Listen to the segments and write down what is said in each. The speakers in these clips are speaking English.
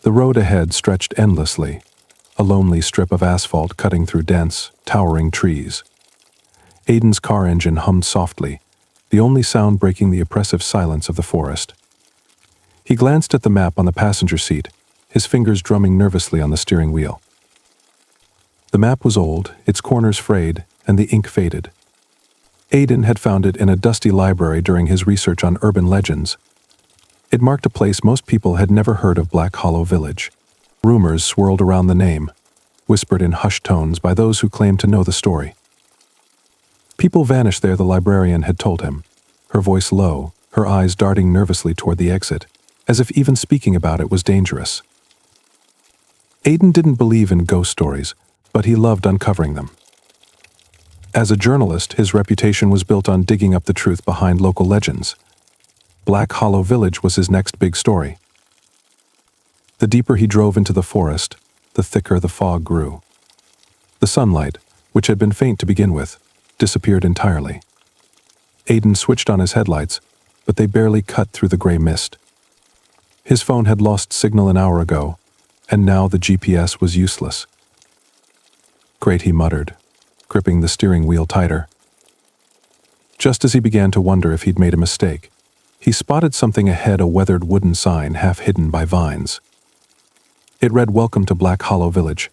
The road ahead stretched endlessly, a lonely strip of asphalt cutting through dense, towering trees. Aiden's car engine hummed softly, the only sound breaking the oppressive silence of the forest. He glanced at the map on the passenger seat, his fingers drumming nervously on the steering wheel. The map was old, its corners frayed, and the ink faded. Aiden had found it in a dusty library during his research on urban legends. It marked a place most people had never heard of: Black Hollow Village. Rumors swirled around the name, whispered in hushed tones by those who claimed to know the story. People vanished there, the librarian had told him, her voice low, her eyes darting nervously toward the exit, as if even speaking about it was dangerous. Aiden didn't believe in ghost stories, but he loved uncovering them. As a journalist, his reputation was built on digging up the truth behind local legends. Black Hollow Village was his next big story. The deeper he drove into the forest, the thicker the fog grew. The sunlight, which had been faint to begin with, disappeared entirely. Aiden switched on his headlights, but they barely cut through the gray mist. His phone had lost signal an hour ago, and now the GPS was useless. "Great," he muttered, gripping the steering wheel tighter. Just as he began to wonder if he'd made a mistake, he spotted something ahead, a weathered wooden sign half hidden by vines. It read, "Welcome to Black Hollow Village."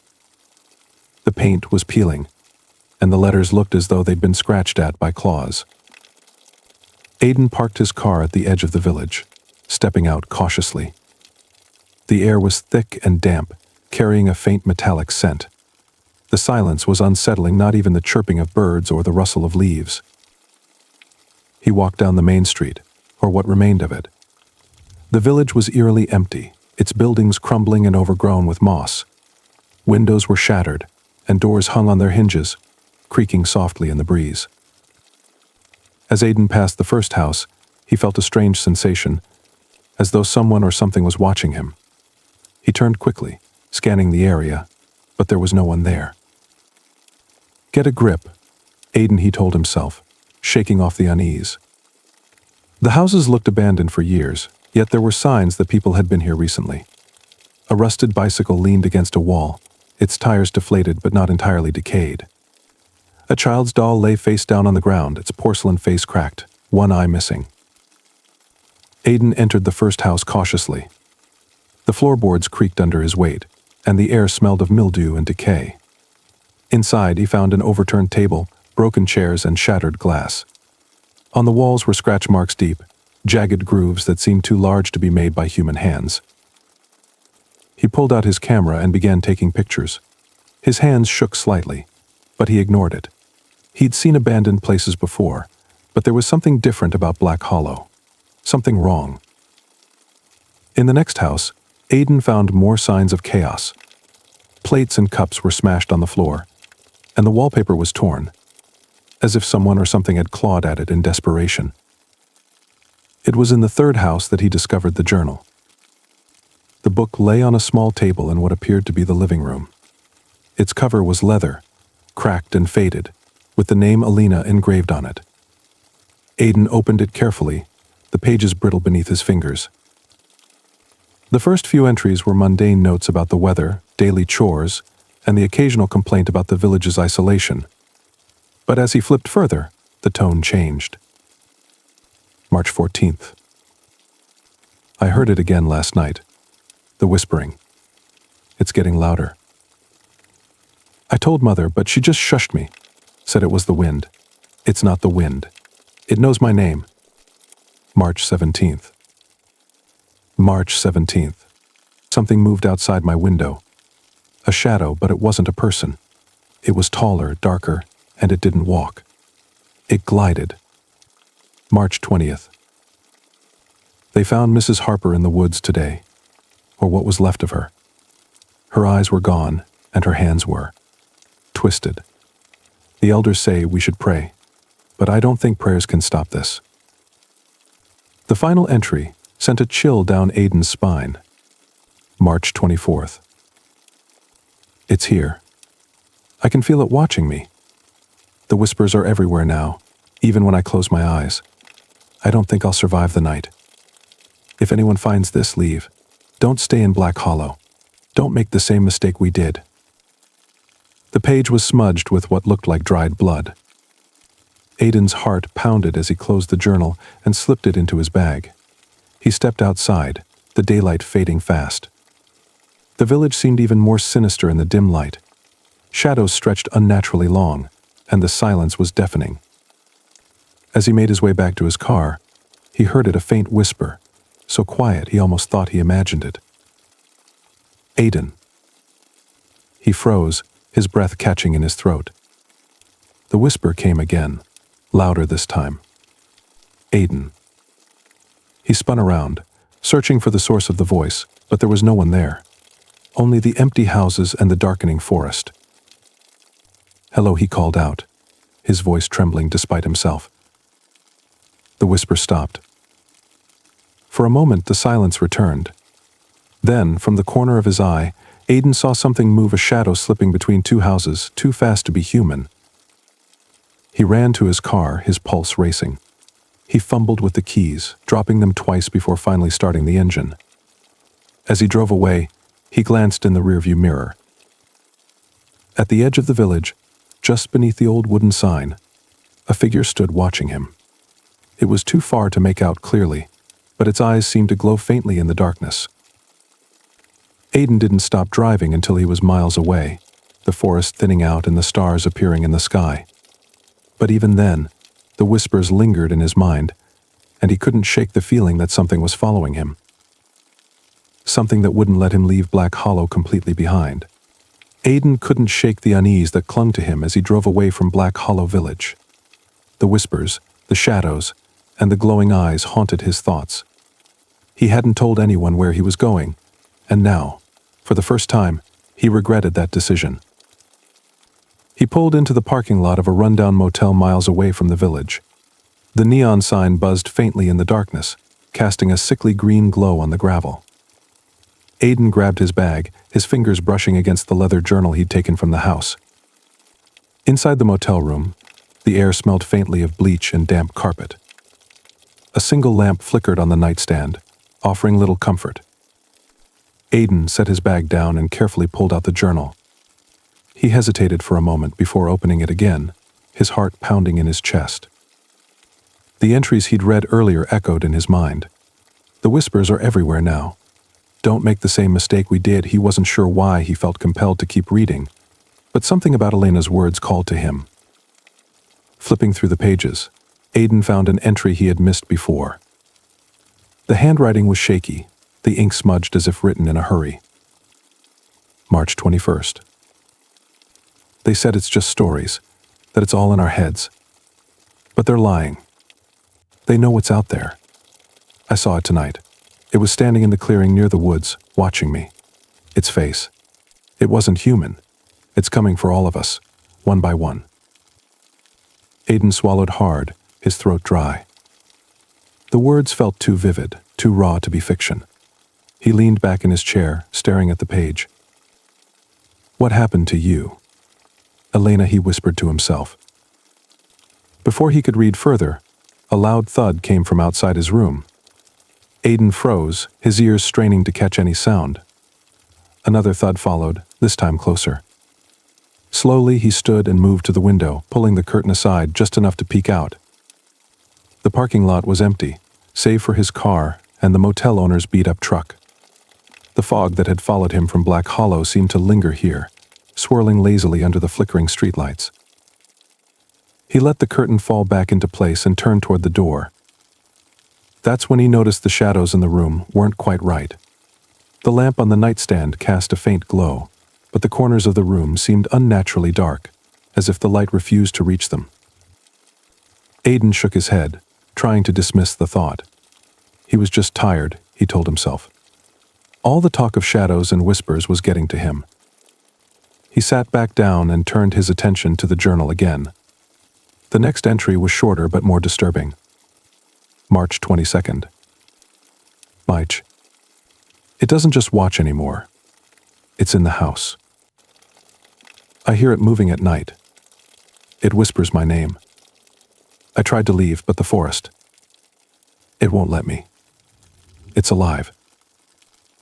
The paint was peeling, and the letters looked as though they'd been scratched at by claws. Aiden parked his car at the edge of the village, stepping out cautiously. The air was thick and damp, carrying a faint metallic scent. The silence was unsettling, not even the chirping of birds or the rustle of leaves. He walked down the main street, or what remained of it. The village was eerily empty, its buildings crumbling and overgrown with moss. Windows were shattered, and doors hung on their hinges, creaking softly in the breeze. As Aiden passed the first house, he felt a strange sensation, as though someone or something was watching him. He turned quickly, scanning the area, but there was no one there. "Get a grip, Aiden," he told himself, shaking off the unease. The houses looked abandoned for years, yet there were signs that people had been here recently. A rusted bicycle leaned against a wall, its tires deflated but not entirely decayed. A child's doll lay face down on the ground, its porcelain face cracked, one eye missing. Aiden entered the first house cautiously. The floorboards creaked under his weight, and the air smelled of mildew and decay. Inside, he found an overturned table, broken chairs, and shattered glass. On the walls were scratch marks deep, jagged grooves that seemed too large to be made by human hands. He pulled out his camera and began taking pictures. His hands shook slightly, but he ignored it. He'd seen abandoned places before, but there was something different about Black Hollow. Something wrong. In the next house, Aiden found more signs of chaos. Plates and cups were smashed on the floor, and the wallpaper was torn, as if someone or something had clawed at it in desperation. It was in the third house that he discovered the journal. The book lay on a small table in what appeared to be the living room. Its cover was leather, cracked and faded, with the name Alina engraved on it. Aiden opened it carefully, the pages brittle beneath his fingers. The first few entries were mundane notes about the weather, daily chores, and the occasional complaint about the village's isolation. But as he flipped further, the tone changed. March 14th. I heard it again last night. The whispering. It's getting louder. I told Mother, but she just shushed me, said it was the wind. It's not the wind. It knows my name. March 17th. March 17th. Something moved outside my window. A shadow, but it wasn't a person. It was taller, darker, and it didn't walk. It glided. March 20th. They found Mrs. Harper in the woods today, or what was left of her. Her eyes were gone, and her hands were twisted. The elders say we should pray, but I don't think prayers can stop this. The final entry sent a chill down Aiden's spine. March 24th. It's here. I can feel it watching me. The whispers are everywhere now, even when I close my eyes. I don't think I'll survive the night. If anyone finds this, leave. Don't stay in Black Hollow. Don't make the same mistake we did. The page was smudged with what looked like dried blood. Aiden's heart pounded as he closed the journal and slipped it into his bag. He stepped outside, the daylight fading fast. The village seemed even more sinister in the dim light. Shadows stretched unnaturally long, and the silence was deafening. As he made his way back to his car, he heard a faint whisper, so quiet he almost thought he imagined it. Aiden. He froze, his breath catching in his throat. The whisper came again, louder this time. Aiden. He spun around, searching for the source of the voice, but there was no one there. Only the empty houses and the darkening forest. Hello, he called out, his voice trembling despite himself. The whisper stopped. For a moment, the silence returned. Then, from the corner of his eye, Aiden saw something move, a shadow slipping between two houses, too fast to be human. He ran to his car, his pulse racing. He fumbled with the keys, dropping them twice before finally starting the engine. As he drove away, he glanced in the rearview mirror. At the edge of the village, just beneath the old wooden sign, a figure stood watching him. It was too far to make out clearly, but its eyes seemed to glow faintly in the darkness. Aiden didn't stop driving until he was miles away, the forest thinning out and the stars appearing in the sky. But even then, the whispers lingered in his mind, and he couldn't shake the feeling that something was following him. Something that wouldn't let him leave Black Hollow completely behind. Aiden couldn't shake the unease that clung to him as he drove away from Black Hollow Village. The whispers, the shadows, and the glowing eyes haunted his thoughts. He hadn't told anyone where he was going, and now, for the first time, he regretted that decision. He pulled into the parking lot of a rundown motel miles away from the village. The neon sign buzzed faintly in the darkness, casting a sickly green glow on the gravel. Aiden grabbed his bag, his fingers brushing against the leather journal he'd taken from the house. Inside the motel room, the air smelled faintly of bleach and damp carpet. A single lamp flickered on the nightstand, offering little comfort. Aiden set his bag down and carefully pulled out the journal. He hesitated for a moment before opening it again, his heart pounding in his chest. The entries he'd read earlier echoed in his mind. The whispers are everywhere now. Don't make the same mistake we did. He wasn't sure why he felt compelled to keep reading, but something about Elena's words called to him. Flipping through the pages, Aiden found an entry he had missed before. The handwriting was shaky, the ink smudged as if written in a hurry. March 21st. They said it's just stories, that it's all in our heads. But they're lying. They know what's out there. I saw it tonight. It was standing in the clearing near the woods, watching me. Its face. It wasn't human. It's coming for all of us, one by one. Aiden swallowed hard, his throat dry. The words felt too vivid, too raw to be fiction. He leaned back in his chair, staring at the page. What happened to you? Elena, he whispered to himself. Before he could read further, a loud thud came from outside his room. Aiden froze, his ears straining to catch any sound. Another thud followed, this time closer. Slowly, he stood and moved to the window, pulling the curtain aside just enough to peek out. The parking lot was empty, save for his car and the motel owner's beat-up truck. The fog that had followed him from Black Hollow seemed to linger here, swirling lazily under the flickering streetlights. He let the curtain fall back into place and turned toward the door. That's when he noticed the shadows in the room weren't quite right. The lamp on the nightstand cast a faint glow, but the corners of the room seemed unnaturally dark, as if the light refused to reach them. Aiden shook his head, trying to dismiss the thought. He was just tired, he told himself. All the talk of shadows and whispers was getting to him. He sat back down and turned his attention to the journal again. The next entry was shorter but more disturbing. March 22nd. Mike. It doesn't just watch anymore. It's in the house. I hear it moving at night. It whispers my name. I tried to leave, but the forest. It won't let me. It's alive.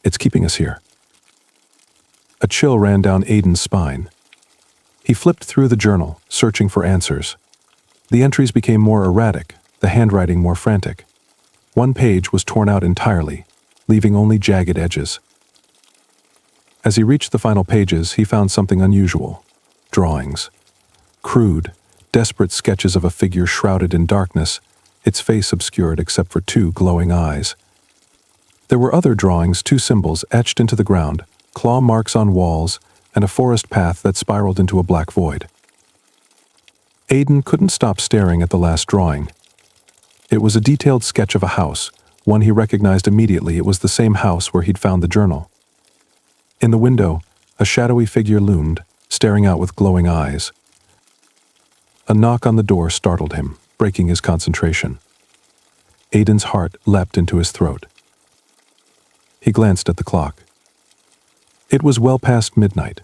It's keeping us here. A chill ran down Aiden's spine. He flipped through the journal, searching for answers. The entries became more erratic, the handwriting more frantic. One page was torn out entirely, leaving only jagged edges. As he reached the final pages, he found something unusual. Drawings. Crude, desperate sketches of a figure shrouded in darkness, its face obscured except for two glowing eyes. There were other drawings, two symbols etched into the ground, claw marks on walls, and a forest path that spiraled into a black void. Aiden couldn't stop staring at the last drawing. It was a detailed sketch of a house, one he recognized immediately. It was the same house where he'd found the journal. In the window, a shadowy figure loomed, staring out with glowing eyes. A knock on the door startled him, breaking his concentration. Aiden's heart leapt into his throat. He glanced at the clock. It was well past midnight.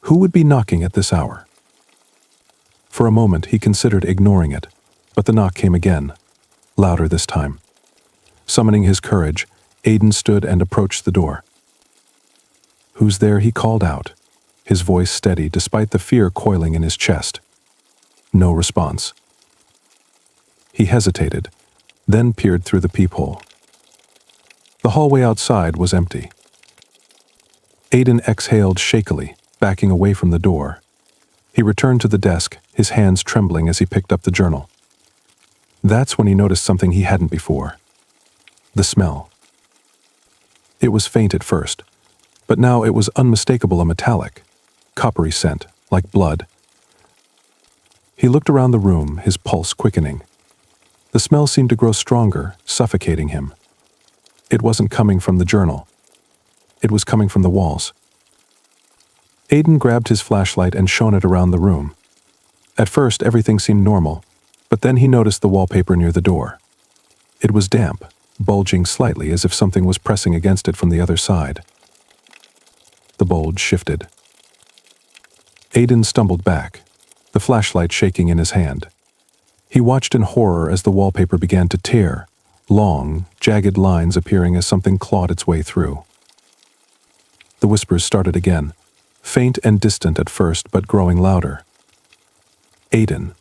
Who would be knocking at this hour? For a moment he considered ignoring it, but the knock came again, louder this time. Summoning his courage, Aiden stood and approached the door. "Who's there?" he called out, his voice steady despite the fear coiling in his chest. No response. He hesitated, then peered through the peephole. The hallway outside was empty. Aiden exhaled shakily, backing away from the door. He returned to the desk, his hands trembling as he picked up the journal. That's when he noticed something he hadn't before. The smell. It was faint at first, but now it was unmistakable, a metallic, coppery scent, like blood. He looked around the room, his pulse quickening. The smell seemed to grow stronger, suffocating him. It wasn't coming from the journal. It was coming from the walls. Aiden grabbed his flashlight and shone it around the room. At first, everything seemed normal, but then he noticed the wallpaper near the door. It was damp, bulging slightly as if something was pressing against it from the other side. The bulge shifted. Aiden stumbled back, the flashlight shaking in his hand. He watched in horror as the wallpaper began to tear, long, jagged lines appearing as something clawed its way through. The whispers started again, faint and distant at first, but growing louder. Aiden.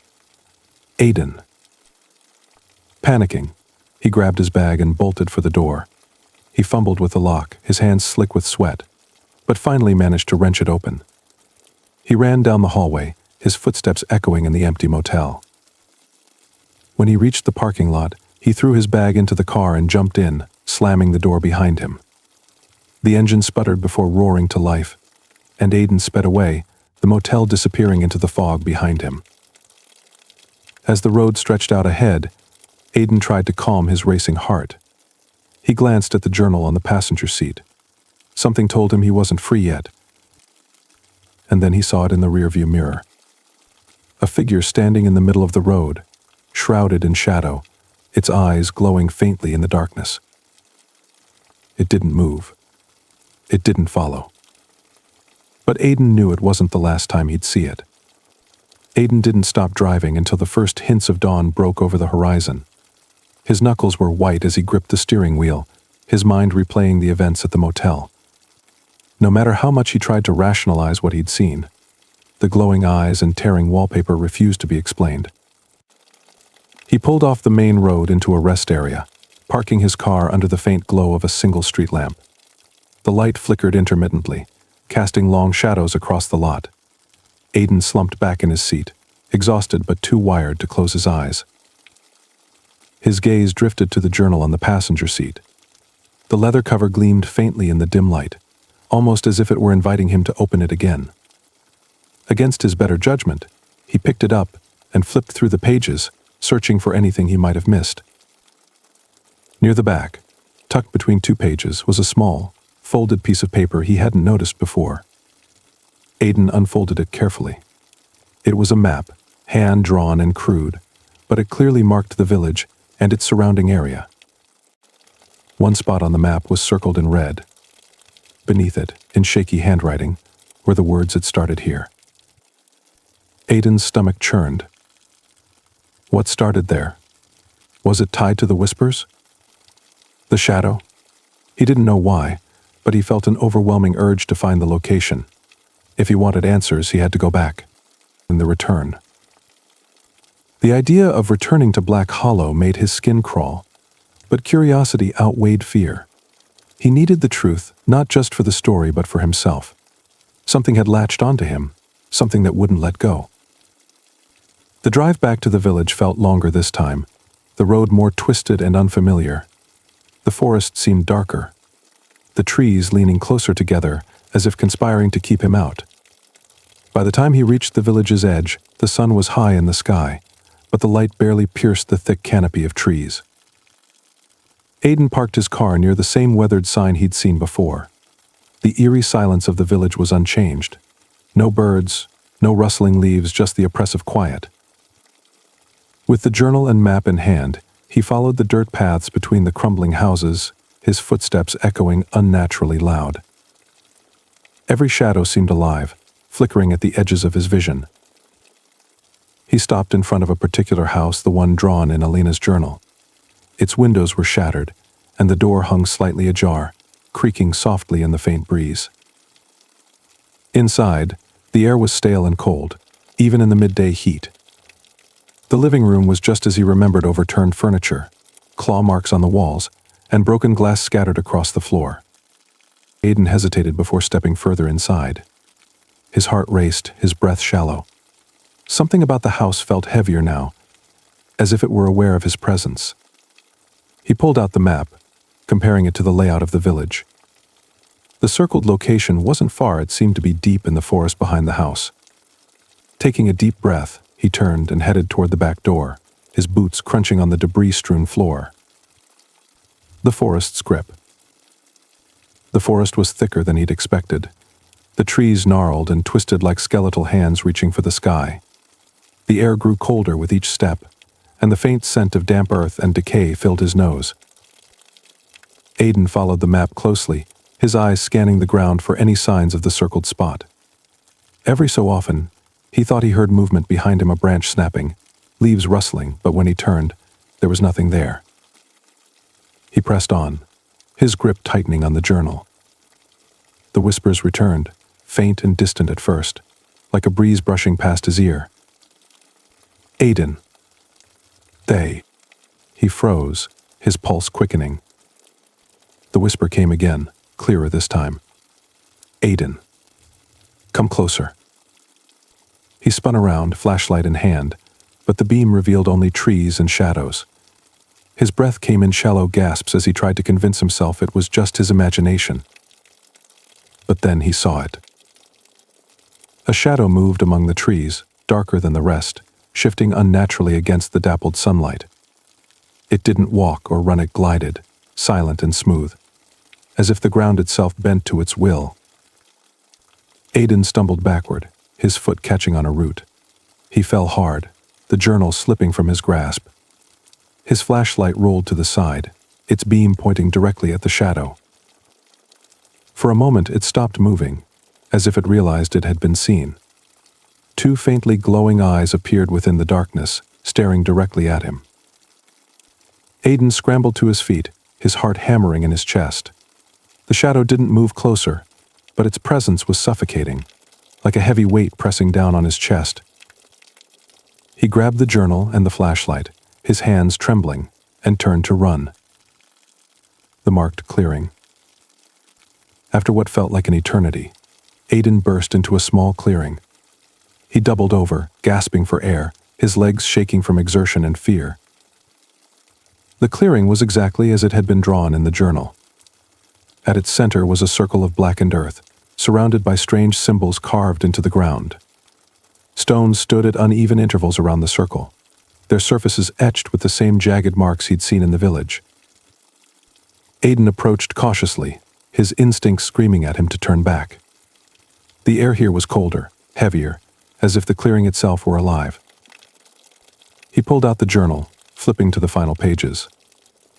Aiden. Panicking, he grabbed his bag and bolted for the door. He fumbled with the lock, his hands slick with sweat, but finally managed to wrench it open. He ran down the hallway, his footsteps echoing in the empty motel. When he reached the parking lot, he threw his bag into the car and jumped in, slamming the door behind him. The engine sputtered before roaring to life, and Aiden sped away, the motel disappearing into the fog behind him. As the road stretched out ahead, Aiden tried to calm his racing heart. He glanced at the journal on the passenger seat. Something told him he wasn't free yet. And then he saw it in the rearview mirror. A figure standing in the middle of the road, shrouded in shadow, its eyes glowing faintly in the darkness. It didn't move. It didn't follow. But Aiden knew it wasn't the last time he'd see it. Aiden didn't stop driving until the first hints of dawn broke over the horizon. His knuckles were white as he gripped the steering wheel, his mind replaying the events at the motel. No matter how much he tried to rationalize what he'd seen, the glowing eyes and tearing wallpaper refused to be explained. He pulled off the main road into a rest area, parking his car under the faint glow of a single street lamp. The light flickered intermittently, casting long shadows across the lot. Aiden slumped back in his seat, exhausted but too wired to close his eyes. His gaze drifted to the journal on the passenger seat. The leather cover gleamed faintly in the dim light, almost as if it were inviting him to open it again. Against his better judgment, he picked it up and flipped through the pages, searching for anything he might have missed. Near the back, tucked between two pages, was a small, folded piece of paper he hadn't noticed before. Aiden unfolded it carefully. It was a map, hand-drawn and crude, but it clearly marked the village and its surrounding area. One spot on the map was circled in red. Beneath it, in shaky handwriting, were the words that started here. Aiden's stomach churned. What started there? Was it tied to the whispers? The shadow? He didn't know why, but he felt an overwhelming urge to find the location. If he wanted answers, he had to go back. And the return. The idea of returning to Black Hollow made his skin crawl, but curiosity outweighed fear. He needed the truth, not just for the story, but for himself. Something had latched onto him, something that wouldn't let go. The drive back to the village felt longer this time, the road more twisted and unfamiliar. The forest seemed darker, the trees leaning closer together as if conspiring to keep him out. By the time he reached the village's edge, the sun was high in the sky, but the light barely pierced the thick canopy of trees. Aiden parked his car near the same weathered sign he'd seen before. The eerie silence of the village was unchanged. No birds, no rustling leaves, just the oppressive quiet. With the journal and map in hand, he followed the dirt paths between the crumbling houses, his footsteps echoing unnaturally loud. Every shadow seemed alive, flickering at the edges of his vision. He stopped in front of a particular house, the one drawn in Alina's journal. Its windows were shattered, and the door hung slightly ajar, creaking softly in the faint breeze. Inside, the air was stale and cold, even in the midday heat. The living room was just as he remembered: overturned furniture, claw marks on the walls, and broken glass scattered across the floor. Aiden hesitated before stepping further inside. His heart raced, his breath shallow. Something about the house felt heavier now, as if it were aware of his presence. He pulled out the map, comparing it to the layout of the village. The circled location wasn't far, it seemed to be deep in the forest behind the house. Taking a deep breath, he turned and headed toward the back door, his boots crunching on the debris-strewn floor. The forest's grip. The forest was thicker than he'd expected. The trees gnarled and twisted like skeletal hands reaching for the sky. The air grew colder with each step, and the faint scent of damp earth and decay filled his nose. Aiden followed the map closely, his eyes scanning the ground for any signs of the circled spot. Every so often, he thought he heard movement behind him, a branch snapping, leaves rustling, but when he turned, there was nothing there. He pressed on, his grip tightening on the journal. The whispers returned, faint and distant at first, like a breeze brushing past his ear. Aiden. They. He froze, his pulse quickening. The whisper came again, clearer this time. Aiden. Come closer. He spun around, flashlight in hand, but the beam revealed only trees and shadows. His breath came in shallow gasps as he tried to convince himself it was just his imagination. But then he saw it. A shadow moved among the trees, darker than the rest, shifting unnaturally against the dappled sunlight. It didn't walk or run, it glided, silent and smooth, as if the ground itself bent to its will. Aiden stumbled backward, his foot catching on a root. He fell hard, the journal slipping from his grasp. His flashlight rolled to the side, its beam pointing directly at the shadow. For a moment it stopped moving, as if it realized it had been seen. Two faintly glowing eyes appeared within the darkness, staring directly at him. Aiden scrambled to his feet, his heart hammering in his chest. The shadow didn't move closer, but its presence was suffocating, like a heavy weight pressing down on his chest. He grabbed the journal and the flashlight, his hands trembling, and turned to run. The marked clearing. After what felt like an eternity, Aiden burst into a small clearing. He doubled over, gasping for air, his legs shaking from exertion and fear. The clearing was exactly as it had been drawn in the journal. At its center was a circle of blackened earth, surrounded by strange symbols carved into the ground. Stones stood at uneven intervals around the circle, their surfaces etched with the same jagged marks he'd seen in the village. Aiden approached cautiously, his instincts screaming at him to turn back. The air here was colder, heavier, as if the clearing itself were alive. He pulled out the journal, flipping to the final pages.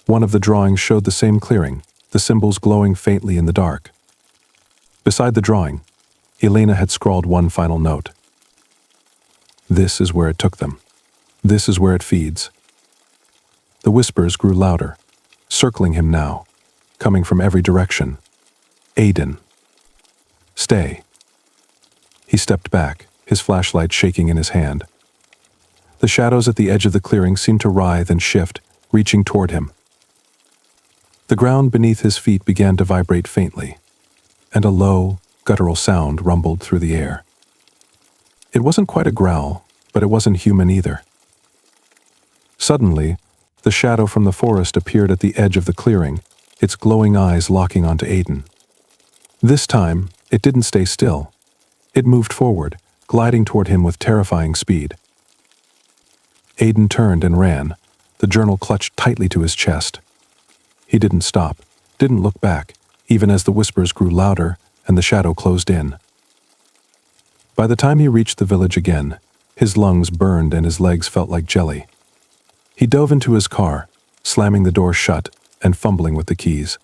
One of the drawings showed the same clearing, the symbols glowing faintly in the dark. Beside the drawing, Elena had scrawled one final note. This is where it took them. This is where it feeds. The whispers grew louder, circling him now, coming from every direction. Aiden. Stay. He stepped back, his flashlight shaking in his hand. The shadows at the edge of the clearing seemed to writhe and shift, reaching toward him. The ground beneath his feet began to vibrate faintly, and a low, guttural sound rumbled through the air. It wasn't quite a growl, but it wasn't human either. Suddenly, the shadow from the forest appeared at the edge of the clearing, its glowing eyes locking onto Aiden. This time, it didn't stay still. It moved forward, gliding toward him with terrifying speed. Aiden turned and ran, the journal clutched tightly to his chest. He didn't stop, didn't look back, even as the whispers grew louder and the shadow closed in. By the time he reached the village again, his lungs burned and his legs felt like jelly. He dove into his car, slamming the door shut and fumbling with the keys.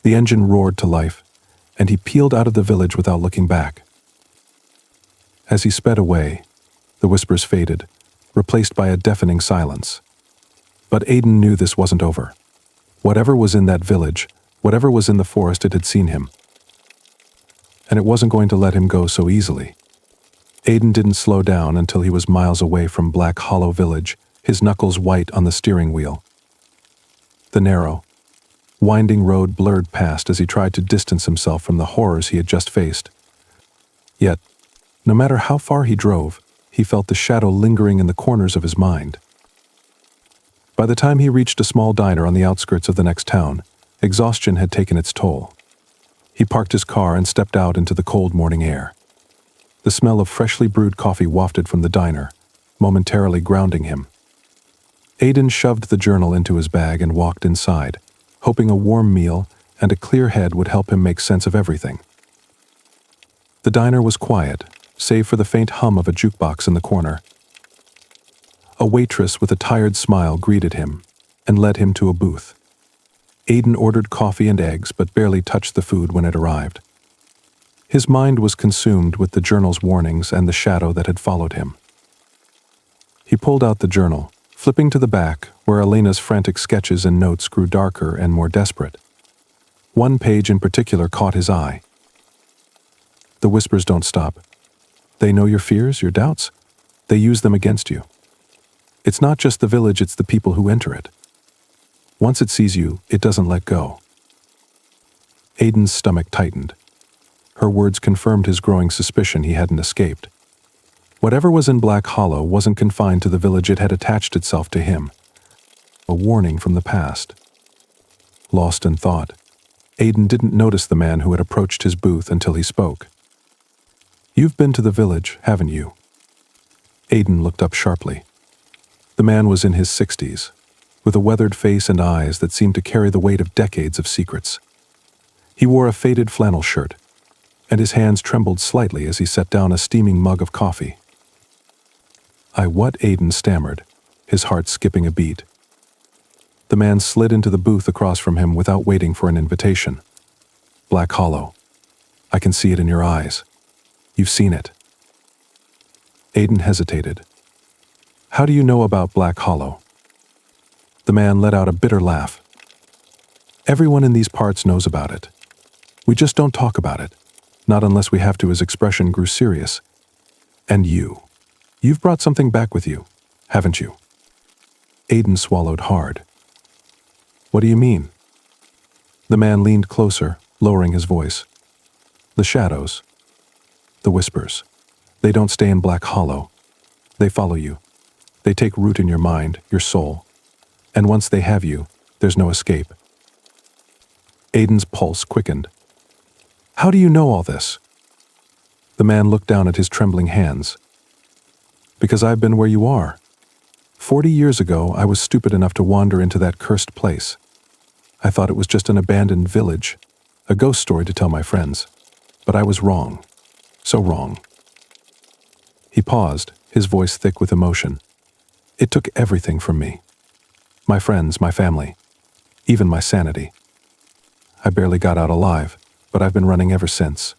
The engine roared to life, and he peeled out of the village without looking back. As he sped away, the whispers faded, replaced by a deafening silence. But Aiden knew this wasn't over. Whatever was in that village, whatever was in the forest, it had seen him. And it wasn't going to let him go so easily. Aiden didn't slow down until he was miles away from Black Hollow Village, his knuckles white on the steering wheel. The narrow, winding road blurred past as he tried to distance himself from the horrors he had just faced. Yet, no matter how far he drove, he felt the shadow lingering in the corners of his mind. By the time he reached a small diner on the outskirts of the next town, exhaustion had taken its toll. He parked his car and stepped out into the cold morning air. The smell of freshly brewed coffee wafted from the diner, momentarily grounding him. Aiden shoved the journal into his bag and walked inside, hoping a warm meal and a clear head would help him make sense of everything. The diner was quiet, save for the faint hum of a jukebox in the corner. A waitress with a tired smile greeted him and led him to a booth. Aiden ordered coffee and eggs but barely touched the food when it arrived. His mind was consumed with the journal's warnings and the shadow that had followed him. He pulled out the journal, flipping to the back where Elena's frantic sketches and notes grew darker and more desperate. One page in particular caught his eye. The whispers don't stop. They know your fears, your doubts. They use them against you. It's not just the village, it's the people who enter it. Once it sees you, it doesn't let go. Aiden's stomach tightened. Her words confirmed his growing suspicion he hadn't escaped. Whatever was in Black Hollow wasn't confined to the village, it had attached itself to him. A warning from the past. Lost in thought, Aiden didn't notice the man who had approached his booth until he spoke. "You've been to the village, haven't you?" Aiden looked up sharply. The man was in his 60s, with a weathered face and eyes that seemed to carry the weight of decades of secrets. He wore a faded flannel shirt, and his hands trembled slightly as he set down a steaming mug of coffee. What?" Aiden stammered, his heart skipping a beat. The man slid into the booth across from him without waiting for an invitation. "Black Hollow. I can see it in your eyes. You've seen it." Aiden hesitated. "How do you know about Black Hollow?" The man let out a bitter laugh. "Everyone in these parts knows about it. We just don't talk about it, not unless we have to." His expression grew serious. "And you've brought something back with you, haven't you?" Aiden swallowed hard. "What do you mean?" The man leaned closer, lowering his voice. "The shadows. The whispers. They don't stay in Black Hollow. They follow you. They take root in your mind, your soul. And once they have you, there's no escape." Aiden's pulse quickened. "How do you know all this?" The man looked down at his trembling hands. "Because I've been where you are. 40 years ago, I was stupid enough to wander into that cursed place. I thought it was just an abandoned village, a ghost story to tell my friends. But I was wrong. So wrong." He paused, his voice thick with emotion. "It took everything from me. My friends, my family, even my sanity. I barely got out alive, but I've been running ever since."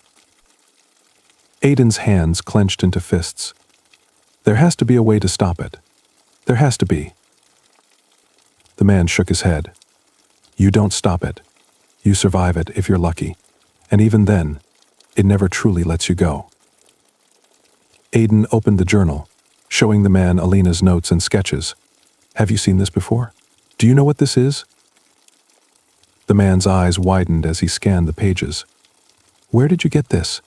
Aiden's hands clenched into fists. "There has to be a way to stop it. There has to be." The man shook his head. "You don't stop it. You survive it if you're lucky. and even then, it never truly lets you go. Aiden opened the journal, showing the man Alina's notes and sketches. Have you seen this before? Do you know what this is? The man's eyes widened as he scanned the pages. Where did you get this?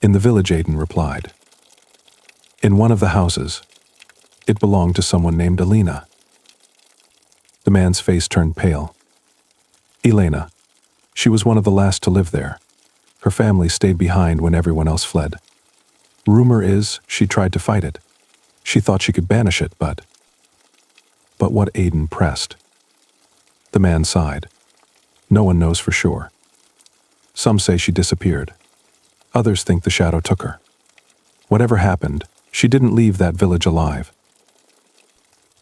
In the village, Aiden replied. In one of the houses. It belonged to someone named Alina. The man's face turned pale. Elena. She was one of the last to live there. Her family stayed behind when everyone else fled. Rumor is she tried to fight it. She thought she could banish it, but what Aiden pressed. The man sighed. No one knows for sure. Some say she disappeared. Others think the shadow took her. Whatever happened, she didn't leave that village alive.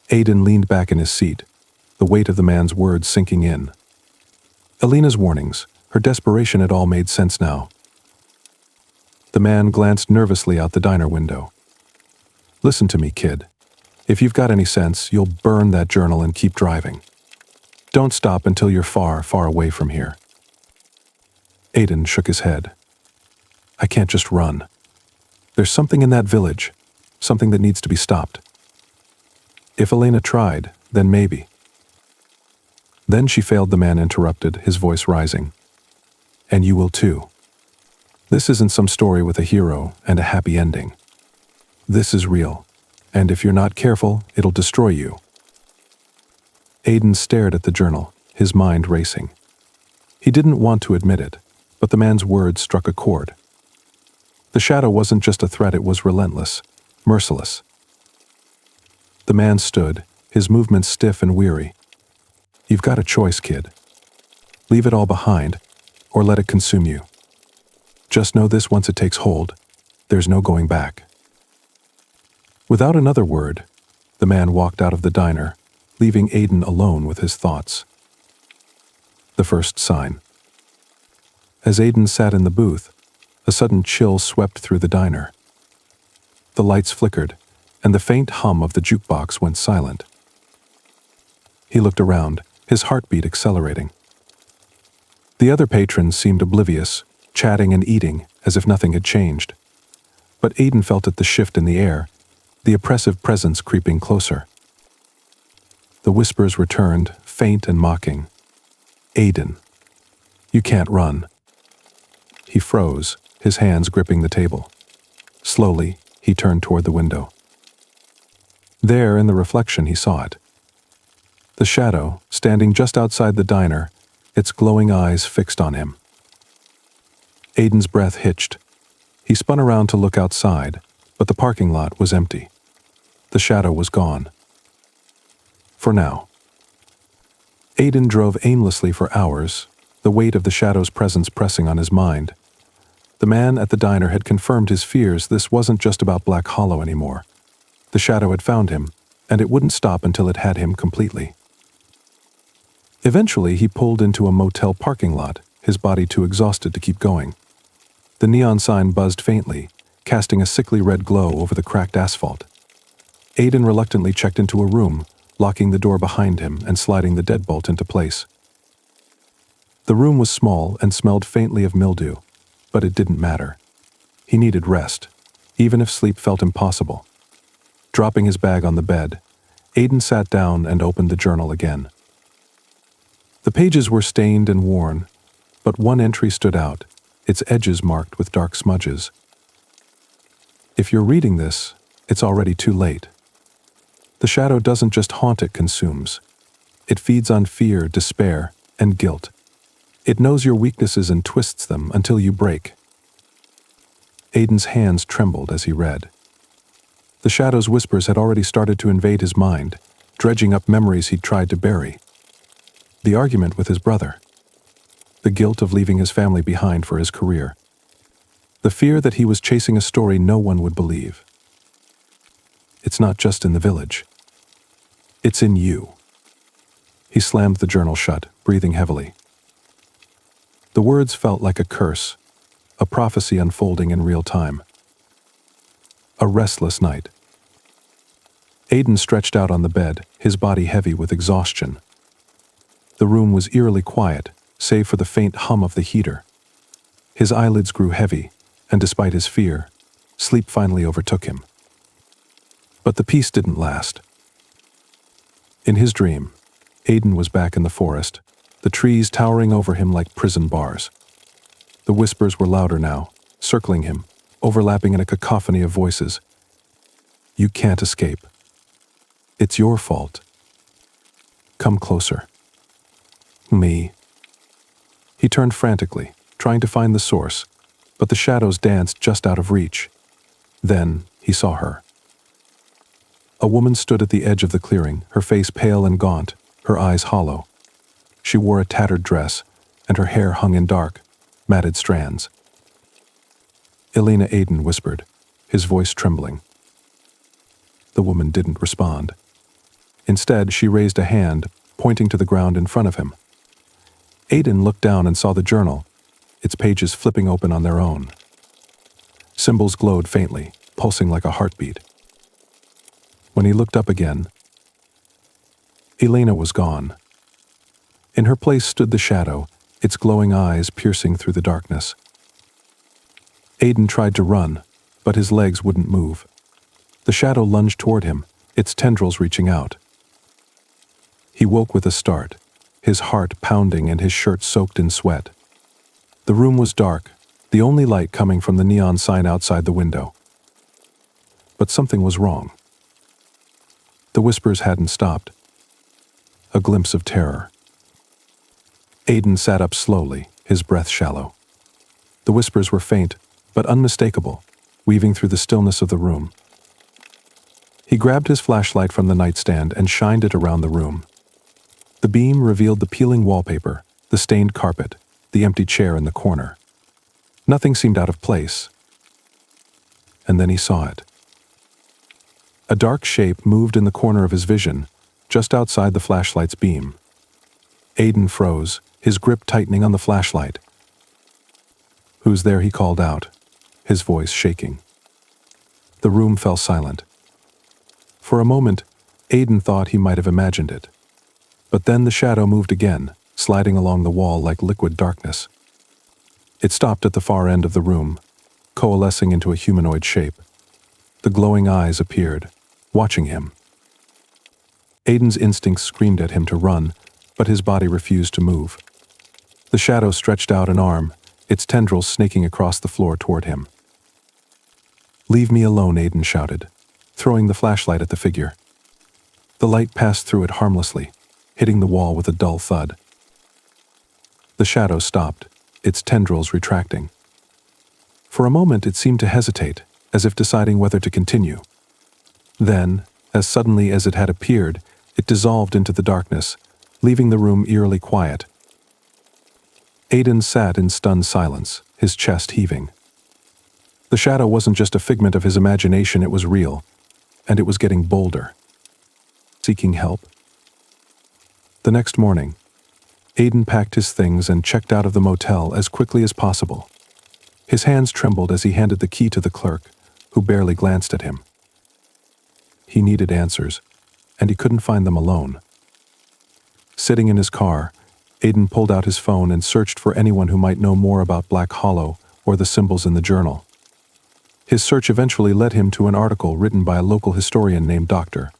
Aiden leaned back in his seat, the weight of the man's words sinking in. Alina's warnings, her desperation, it all made sense now. The man glanced nervously out the diner window. Listen to me, kid. If you've got any sense, you'll burn that journal and keep driving. Don't stop until you're far, far away from here. Aiden shook his head. I can't just run. There's something in that village, something that needs to be stopped. If Elena tried, then maybe. Then she failed, the man interrupted, his voice rising. And you will too. This isn't some story with a hero and a happy ending. This is real, and if you're not careful, it'll destroy you. Aiden stared at the journal, his mind racing. He didn't want to admit it, but the man's words struck a chord. The shadow wasn't just a threat, it was relentless, merciless. The man stood, his movements stiff and weary. You've got a choice, kid. Leave it all behind, or let it consume you. Just know this: once it takes hold, there's no going back. Without another word, the man walked out of the diner, leaving Aiden alone with his thoughts. The first sign. As Aiden sat in the booth, a sudden chill swept through the diner. The lights flickered, and the faint hum of the jukebox went silent. He looked around, his heartbeat accelerating. The other patrons seemed oblivious, chatting and eating as if nothing had changed. But Aiden felt it, the shift in the air, the oppressive presence creeping closer. The whispers returned, faint and mocking. Aiden, you can't run. He froze, his hands gripping the table. Slowly, he turned toward the window. There, in the reflection, he saw it. The shadow, standing just outside the diner, its glowing eyes fixed on him. Aiden's breath hitched. He spun around to look outside, but the parking lot was empty. The shadow was gone. For now. Aiden drove aimlessly for hours, the weight of the shadow's presence pressing on his mind. The man at the diner had confirmed his fears. This wasn't just about Black Hollow anymore. The shadow had found him, and it wouldn't stop until it had him completely. Eventually, he pulled into a motel parking lot, his body too exhausted to keep going. The neon sign buzzed faintly, casting a sickly red glow over the cracked asphalt. Aiden reluctantly checked into a room, locking the door behind him and sliding the deadbolt into place. The room was small and smelled faintly of mildew, but it didn't matter. He needed rest, even if sleep felt impossible. Dropping his bag on the bed, Aiden sat down and opened the journal again. The pages were stained and worn, but one entry stood out, its edges marked with dark smudges. If you're reading this, it's already too late. The shadow doesn't just haunt, it consumes. It feeds on fear, despair, and guilt. It knows your weaknesses and twists them until you break. Aiden's hands trembled as he read. The shadow's whispers had already started to invade his mind, dredging up memories he'd tried to bury. The argument with his brother. The guilt of leaving his family behind for his career. The fear that he was chasing a story no one would believe. It's not just in the village. It's in you. He slammed the journal shut, breathing heavily. The words felt like a curse, a prophecy unfolding in real time. A restless night. Aiden stretched out on the bed, his body heavy with exhaustion. The room was eerily quiet, save for the faint hum of the heater, His eyelids grew heavy, and despite his fear, sleep finally overtook him. But the peace didn't last. In his dream, Aidan was back in the forest, the trees towering over him like prison bars. The whispers were louder now, circling him, overlapping in a cacophony of voices. You can't escape. It's your fault. Come closer. Me. He turned frantically, trying to find the source, but the shadows danced just out of reach. Then he saw her. A woman stood at the edge of the clearing, her face pale and gaunt, her eyes hollow. She wore a tattered dress, and her hair hung in dark, matted strands. Elena, Aidan whispered, his voice trembling. The woman didn't respond. Instead, she raised a hand, pointing to the ground in front of him. Aidan looked down and saw the journal, its pages flipping open on their own. Symbols glowed faintly, pulsing like a heartbeat. When he looked up again, Elena was gone. In her place stood the shadow, its glowing eyes piercing through the darkness. Aidan tried to run, but his legs wouldn't move. The shadow lunged toward him, its tendrils reaching out. He woke with a start, his heart pounding and his shirt soaked in sweat. The room was dark, the only light coming from the neon sign outside the window. But something was wrong. The whispers hadn't stopped. A glimpse of terror. Aidan sat up slowly, his breath shallow. The whispers were faint, but unmistakable, weaving through the stillness of the room. He grabbed his flashlight from the nightstand and shined it around the room. The beam revealed the peeling wallpaper, the stained carpet, the empty chair in the corner. Nothing seemed out of place. And then he saw it. A dark shape moved in the corner of his vision, just outside the flashlight's beam. Aidan froze, his grip tightening on the flashlight. "Who's there?" he called out, his voice shaking. The room fell silent. For a moment, Aidan thought he might have imagined it. But then the shadow moved again, sliding along the wall like liquid darkness. It stopped at the far end of the room, coalescing into a humanoid shape. The glowing eyes appeared, watching him. Aidan's instincts screamed at him to run, but his body refused to move. The shadow stretched out an arm, its tendrils snaking across the floor toward him. "Leave me alone," Aidan shouted, throwing the flashlight at the figure. The light passed through it harmlessly, hitting the wall with a dull thud. The shadow stopped, its tendrils retracting. For a moment it seemed to hesitate, as if deciding whether to continue. Then, as suddenly as it had appeared, it dissolved into the darkness, leaving the room eerily quiet. Aidan sat in stunned silence, his chest heaving. The shadow wasn't just a figment of his imagination, it was real, and it was getting bolder. Seeking help? The next morning, Aidan packed his things and checked out of the motel as quickly as possible. His hands trembled as he handed the key to the clerk, who barely glanced at him. He needed answers, and he couldn't find them alone. Sitting in his car, Aidan pulled out his phone and searched for anyone who might know more about Black Hollow or the symbols in the journal. His search eventually led him to an article written by a local historian named Dr.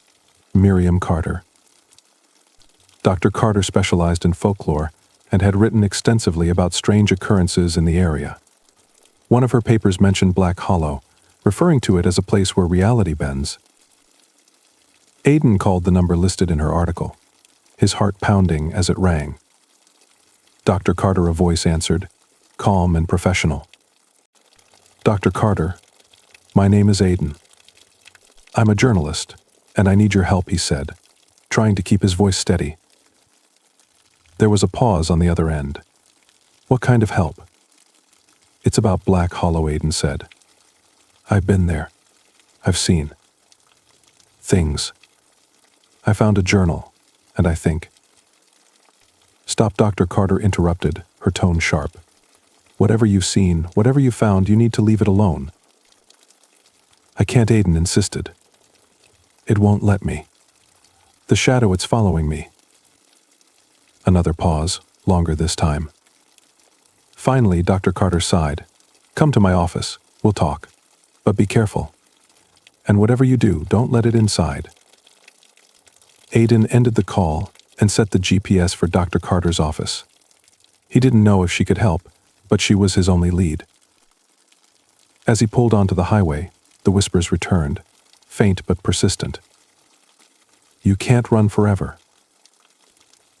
Miriam Carter. Dr. Carter specialized in folklore and had written extensively about strange occurrences in the area. One of her papers mentioned Black Hollow, referring to it as a place where reality bends. Aidan called the number listed in her article, his heart pounding as it rang. "Dr. Carter," a voice answered, calm and professional. "Dr. Carter, my name is Aidan. I'm a journalist, and I need your help," he said, trying to keep his voice steady. There was a pause on the other end. "What kind of help?" "It's about Black Hollow," Aidan said. "I've been there. I've seen things. I found a journal, and I think—" "Stop," Dr. Carter interrupted, her tone sharp. "Whatever you've seen, whatever you found, you need to leave it alone." "I can't," Aidan insisted. "It won't let me. The shadow, it's following me." Another pause, longer this time. Finally, Dr. Carter sighed. "Come to my office. We'll talk. But be careful. And whatever you do, don't let it inside." Aiden ended the call and set the GPS for Dr. Carter's office. He didn't know if she could help, but she was his only lead. As he pulled onto the highway, the whispers returned, faint but persistent. "You can't run forever."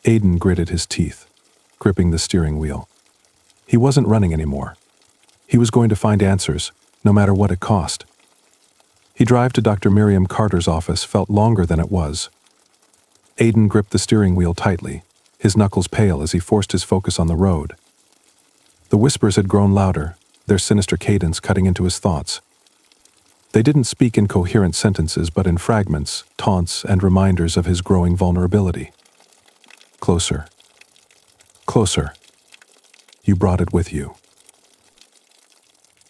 Aiden gritted his teeth, gripping the steering wheel. He wasn't running anymore. He was going to find answers, no matter what it cost. His drive to Dr. Miriam Carter's office felt longer than it was. Aiden gripped the steering wheel tightly, his knuckles pale as he forced his focus on the road. The whispers had grown louder, their sinister cadence cutting into his thoughts. They didn't speak in coherent sentences, but in fragments, taunts, and reminders of his growing vulnerability. "Closer. Closer. You brought it with you.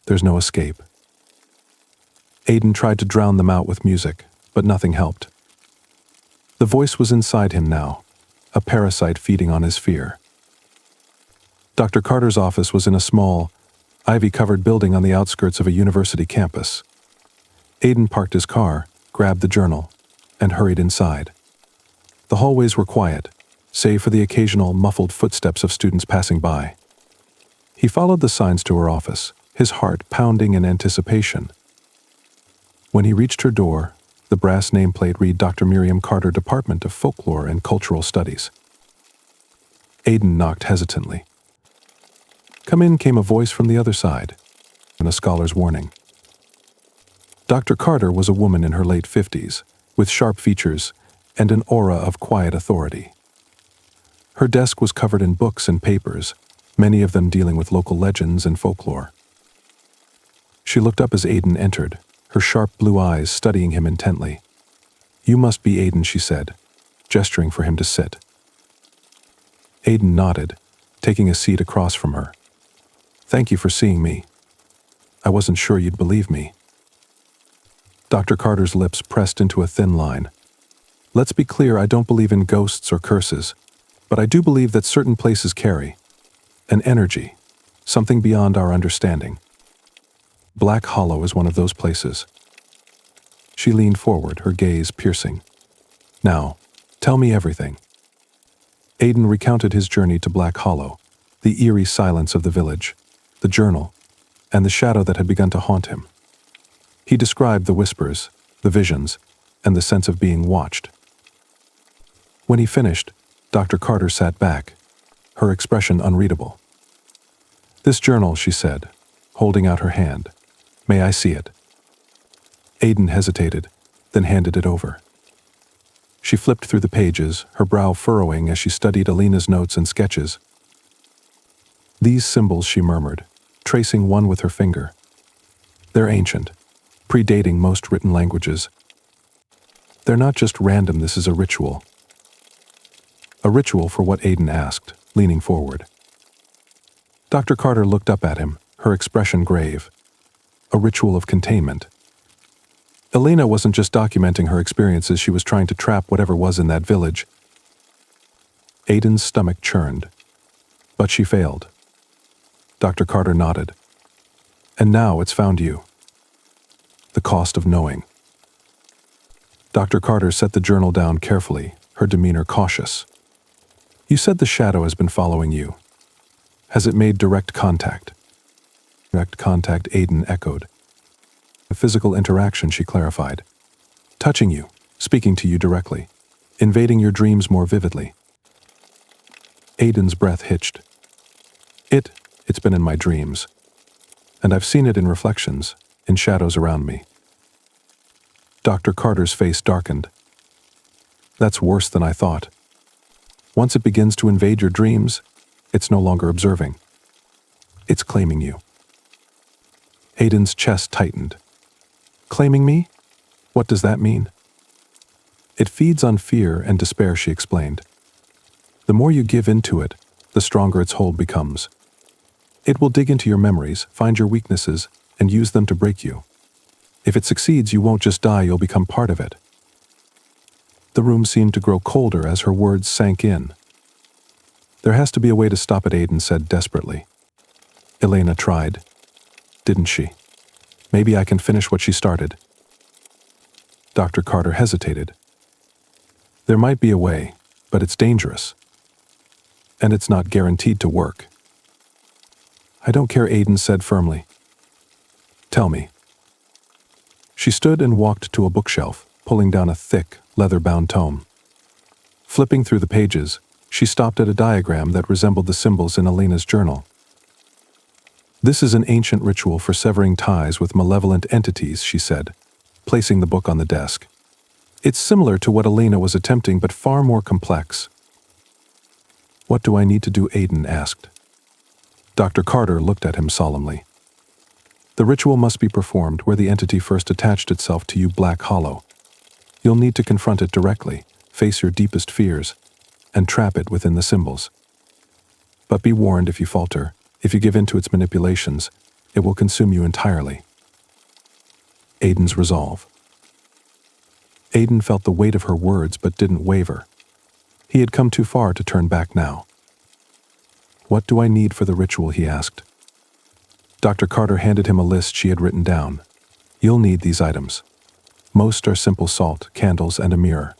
There's no escape." Aiden tried to drown them out with music, but nothing helped. The voice was inside him now, a parasite feeding on his fear. Dr. Carter's office was in a small, ivy-covered building on the outskirts of a university campus. Aiden parked his car, grabbed the journal, and hurried inside. The hallways were quiet, save for the occasional muffled footsteps of students passing by. He followed the signs to her office, his heart pounding in anticipation. When he reached her door, the brass nameplate read Dr. Miriam Carter, Department of Folklore and Cultural Studies. Aiden knocked hesitantly. "Come in," came a voice from the other side, and a scholar's warning. Dr. Carter was a woman in her late 50s, with sharp features and an aura of quiet authority. Her desk was covered in books and papers, many of them dealing with local legends and folklore. She looked up as Aiden entered, her sharp blue eyes studying him intently. "You must be Aiden," she said, gesturing for him to sit. Aiden nodded, taking a seat across from her. "Thank you for seeing me. I wasn't sure you'd believe me." Dr. Carter's lips pressed into a thin line. "Let's be clear, I don't believe in ghosts or curses, but I do believe that certain places carry an energy, something beyond our understanding. Black Hollow is one of those places." She leaned forward, her gaze piercing. "Now, tell me everything." Aiden recounted his journey to Black Hollow, the eerie silence of the village, the journal, and the shadow that had begun to haunt him. He described the whispers, the visions, and the sense of being watched. When he finished, Dr. Carter sat back, her expression unreadable. "This journal," she said, holding out her hand. "May I see it?" Aiden hesitated, then handed it over. She flipped through the pages, her brow furrowing as she studied Alina's notes and sketches. "These symbols," she murmured, tracing one with her finger. "They're ancient, predating most written languages. They're not just random, this is a ritual." "A ritual for what?" Aiden asked, leaning forward. Dr. Carter looked up at him, her expression grave. "A ritual of containment." Elena wasn't just documenting her experiences, she was trying to trap whatever was in that village. Aiden's stomach churned. But she failed. Dr. Carter nodded. "And now it's found you." The cost of knowing. Dr. Carter set the journal down carefully, her demeanor cautious. "You said the shadow has been following you. Has it made direct contact?" "Direct contact," Aiden echoed. "A physical interaction," she clarified. "Touching you, speaking to you directly, invading your dreams more vividly." Aiden's breath hitched. It's been in my dreams. And I've seen it in reflections, in shadows around me." Dr. Carter's face darkened. "That's worse than I thought. Once it begins to invade your dreams, it's no longer observing. It's claiming you." Aiden's chest tightened. "Claiming me? What does that mean?" "It feeds on fear and despair," she explained. "The more you give into it, the stronger its hold becomes. It will dig into your memories, find your weaknesses, and use them to break you. If it succeeds, you won't just die, you'll become part of it." The room seemed to grow colder as her words sank in. "There has to be a way to stop it," Aiden said desperately. Elena tried, didn't she? Maybe I can finish what she started. Dr. Carter hesitated. There might be a way, but it's dangerous. And it's not guaranteed to work. I don't care, Aiden said firmly. Tell me. She stood and walked to a bookshelf, pulling down a thick, leather-bound tome. Flipping through the pages, she stopped at a diagram that resembled the symbols in Elena's journal. This is an ancient ritual for severing ties with malevolent entities, she said, placing the book on the desk. It's similar to what Elena was attempting, but far more complex. What do I need to do? Aiden asked. Dr. Carter looked at him solemnly. The ritual must be performed where the entity first attached itself to you, Black Hollow. You'll need to confront it directly, face your deepest fears, and trap it within the symbols. But be warned if you falter. If you give in to its manipulations, it will consume you entirely. Aiden's resolve. Aiden felt the weight of her words but didn't waver. He had come too far to turn back now. What do I need for the ritual? He asked. Dr. Carter handed him a list she had written down. You'll need these items. Most are simple salt, candles, and a mirror.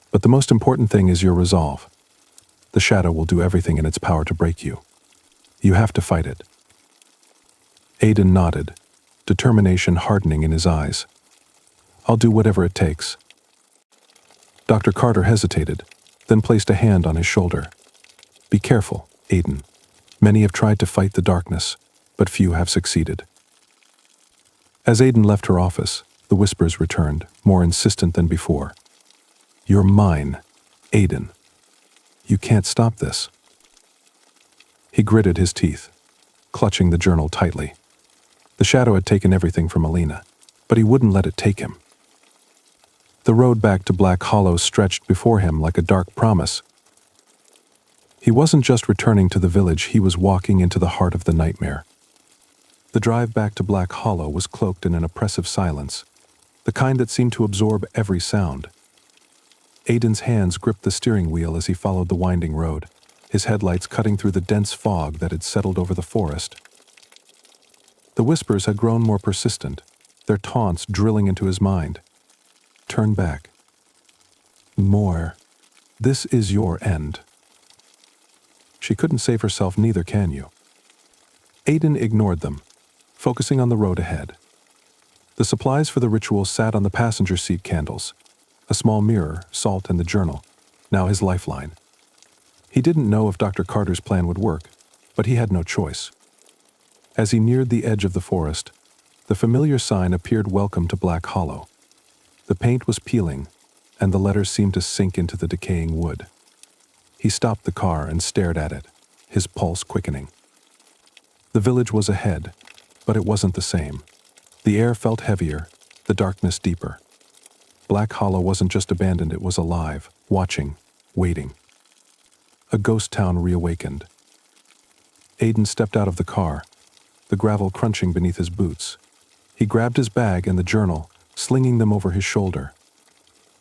But the most important thing is your resolve. The shadow will do everything in its power to break you. You have to fight it. Aiden nodded, determination hardening in his eyes. I'll do whatever it takes. Dr. Carter hesitated, then placed a hand on his shoulder. Be careful, Aiden. Many have tried to fight the darkness, but few have succeeded. As Aiden left her office, the whispers returned, more insistent than before. You're mine, Aiden. You can't stop this. He gritted his teeth, clutching the journal tightly. The shadow had taken everything from Elena, but he wouldn't let it take him. The road back to Black Hollow stretched before him like a dark promise. He wasn't just returning to the village, he was walking into the heart of the nightmare. The drive back to Black Hollow was cloaked in an oppressive silence, the kind that seemed to absorb every sound. Aiden's hands gripped the steering wheel as he followed the winding road, his headlights cutting through the dense fog that had settled over the forest. The whispers had grown more persistent, their taunts drilling into his mind. Turn back. More. This is your end. She couldn't save herself, neither can you. Aiden ignored them, focusing on the road ahead. The supplies for the ritual sat on the passenger seat: candles, a small mirror, salt, and the journal, now his lifeline. He didn't know if Dr. Carter's plan would work, but he had no choice. As he neared the edge of the forest, the familiar sign appeared: Welcome to Black Hollow. The paint was peeling, and the letters seemed to sink into the decaying wood. He stopped the car and stared at it, his pulse quickening. The village was ahead, but it wasn't the same. The air felt heavier, the darkness deeper. Black Hollow wasn't just abandoned, it was alive, watching, waiting. A ghost town reawakened. Aiden stepped out of the car, the gravel crunching beneath his boots. He grabbed his bag and the journal, slinging them over his shoulder.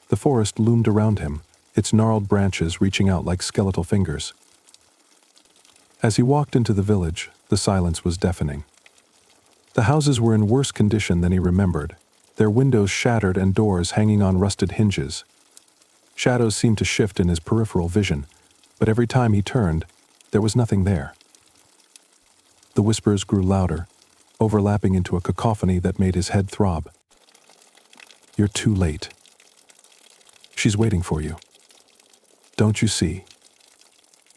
The forest loomed around him, its gnarled branches reaching out like skeletal fingers. As he walked into the village, the silence was deafening. The houses were in worse condition than he remembered, their windows shattered and doors hanging on rusted hinges. Shadows seemed to shift in his peripheral vision, but every time he turned, there was nothing there. The whispers grew louder, overlapping into a cacophony that made his head throb. You're too late. She's waiting for you. Don't you see?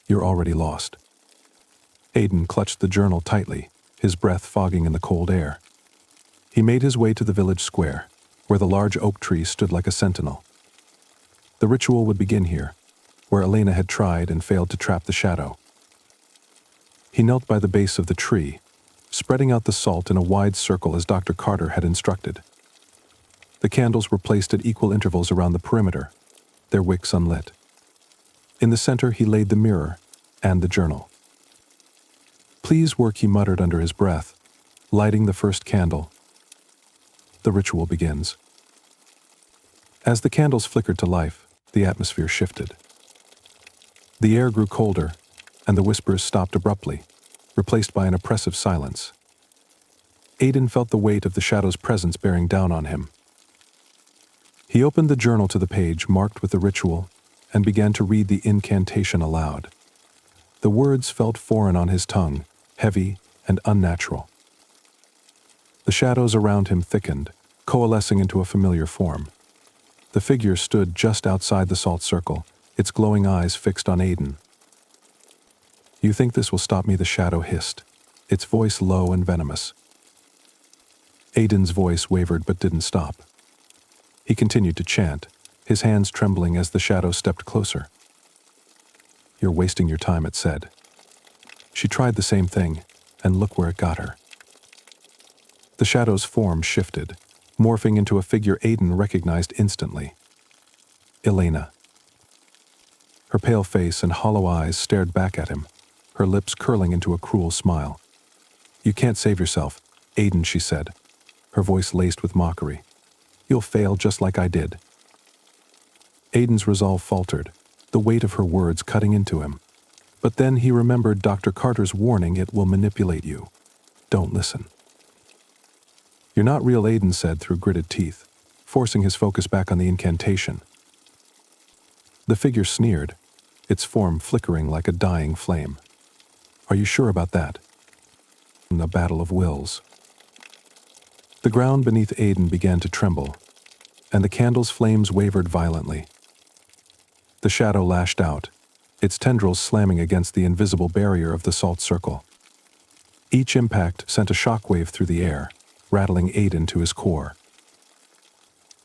You're already lost. Aiden clutched the journal tightly, his breath fogging in the cold air. He made his way to the village square, where the large oak tree stood like a sentinel. The ritual would begin here, where Elena had tried and failed to trap the shadow. He knelt by the base of the tree, spreading out the salt in a wide circle as Dr. Carter had instructed. The candles were placed at equal intervals around the perimeter, their wicks unlit. In the center he laid the mirror and the journal. Please work, he muttered under his breath, lighting the first candle. The ritual begins. As the candles flickered to life, the atmosphere shifted. The air grew colder, and the whispers stopped abruptly, replaced by an oppressive silence. Aiden felt the weight of the shadow's presence bearing down on him. He opened the journal to the page marked with the ritual and began to read the incantation aloud. The words felt foreign on his tongue, heavy and unnatural. The shadows around him thickened, coalescing into a familiar form. The figure stood just outside the salt circle, its glowing eyes fixed on Aiden. "You think this will stop me?" the shadow hissed, its voice low and venomous. Aiden's voice wavered but didn't stop. He continued to chant, his hands trembling as the shadow stepped closer. "You're wasting your time," it said. She tried the same thing, and look where it got her. The shadow's form shifted, morphing into a figure Aiden recognized instantly. Elena. Her pale face and hollow eyes stared back at him, her lips curling into a cruel smile. "You can't save yourself, Aiden," she said, her voice laced with mockery. "You'll fail just like I did." Aiden's resolve faltered, the weight of her words cutting into him. But then he remembered Dr. Carter's warning, "It will manipulate you. Don't listen." "You're not real," Aiden said through gritted teeth, forcing his focus back on the incantation. The figure sneered, its form flickering like a dying flame. "Are you sure about that?" A battle of wills. The ground beneath Aiden began to tremble, and the candle's flames wavered violently. The shadow lashed out, its tendrils slamming against the invisible barrier of the salt circle. Each impact sent a shockwave through the air, rattling Aiden to his core.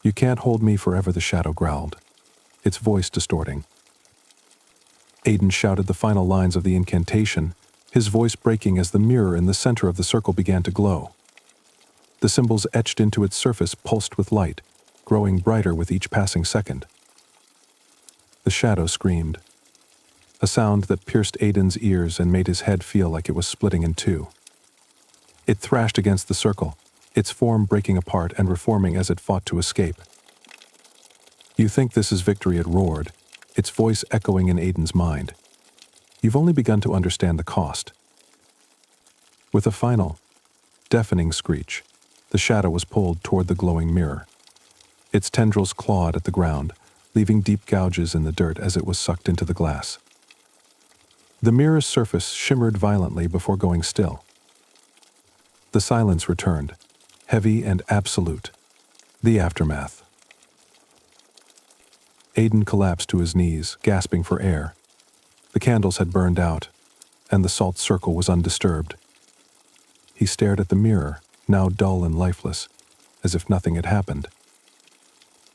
"You can't hold me forever," the shadow growled, its voice distorting. Aiden shouted the final lines of the incantation, his voice breaking as the mirror in the center of the circle began to glow. The symbols etched into its surface pulsed with light, growing brighter with each passing second. The shadow screamed, a sound that pierced Aiden's ears and made his head feel like it was splitting in two. It thrashed against the circle, its form breaking apart and reforming as it fought to escape. "You think this is victory?" it roared, its voice echoing in Aiden's mind. "You've only begun to understand the cost." With a final, deafening screech, the shadow was pulled toward the glowing mirror. Its tendrils clawed at the ground, leaving deep gouges in the dirt as it was sucked into the glass. The mirror's surface shimmered violently before going still. The silence returned, heavy and absolute. The aftermath. Aiden collapsed to his knees, gasping for air. The candles had burned out, and the salt circle was undisturbed. He stared at the mirror, now dull and lifeless, as if nothing had happened.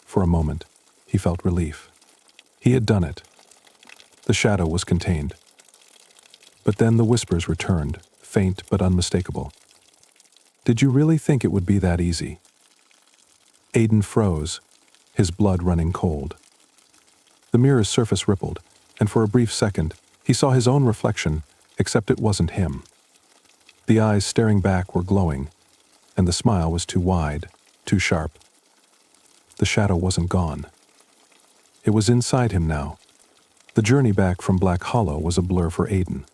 For a moment, he felt relief. He had done it. The shadow was contained. But then the whispers returned, faint but unmistakable. "Did you really think it would be that easy?" Aiden froze, his blood running cold. The mirror's surface rippled, and for a brief second, he saw his own reflection, except it wasn't him. The eyes staring back were glowing, and the smile was too wide, too sharp. The shadow wasn't gone. It was inside him now. The journey back from Black Hollow was a blur for Aiden.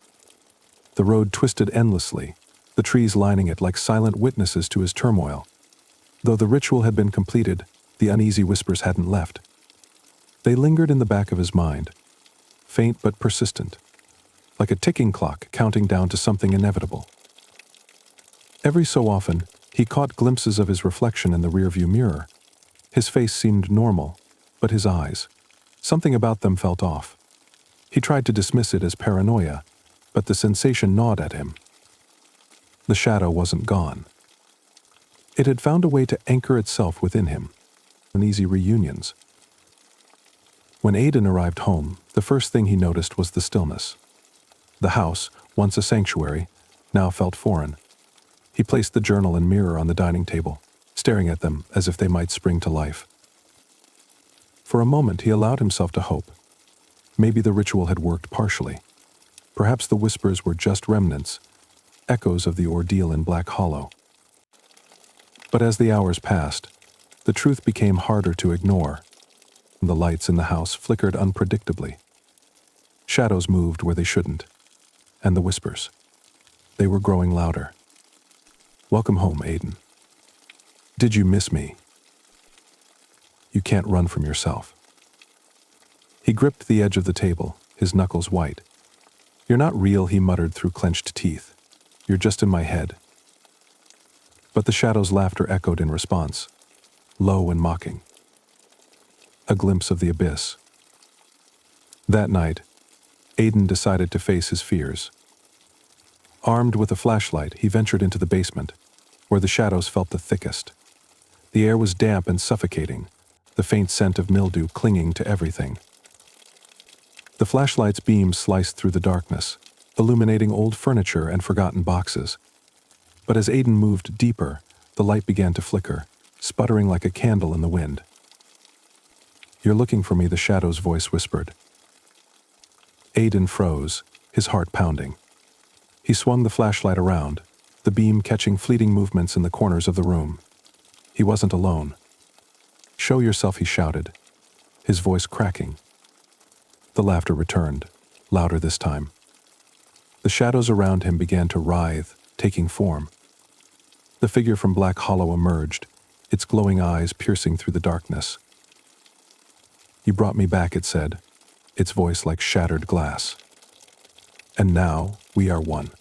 The road twisted endlessly, the trees lining it like silent witnesses to his turmoil. Though the ritual had been completed, the uneasy whispers hadn't left. They lingered in the back of his mind, faint but persistent, like a ticking clock counting down to something inevitable. Every so often, he caught glimpses of his reflection in the rearview mirror. His face seemed normal, but his eyes, something about them felt off. He tried to dismiss it as paranoia, but the sensation gnawed at him. The shadow wasn't gone. It had found a way to anchor itself within him. Uneasy reunions. When Aiden arrived home, the first thing he noticed was the stillness. The house, once a sanctuary, now felt foreign. He placed the journal and mirror on the dining table, staring at them as if they might spring to life. For a moment, he allowed himself to hope. Maybe the ritual had worked partially. Perhaps the whispers were just remnants, echoes of the ordeal in Black Hollow. But as the hours passed, the truth became harder to ignore. The lights in the house flickered unpredictably. Shadows moved where they shouldn't, and the whispers. They were growing louder. Welcome home, Aiden. Did you miss me? You can't run from yourself. He gripped the edge of the table, his knuckles white. You're not real, he muttered through clenched teeth. You're just in my head. But the shadow's laughter echoed in response, low and mocking. A glimpse of the abyss. That night, Aiden decided to face his fears. Armed with a flashlight, he ventured into the basement, where the shadows felt the thickest. The air was damp and suffocating, the faint scent of mildew clinging to everything. The flashlight's beams sliced through the darkness, illuminating old furniture and forgotten boxes. But as Aiden moved deeper, the light began to flicker, sputtering like a candle in the wind. You're looking for me, the shadow's voice whispered. Aiden froze, his heart pounding. He swung the flashlight around, the beam catching fleeting movements in the corners of the room. He wasn't alone. Show yourself, he shouted, his voice cracking. The laughter returned, louder this time. The shadows around him began to writhe, taking form. The figure from Black Hollow emerged, its glowing eyes piercing through the darkness. You brought me back, it said, its voice like shattered glass. And now we are one.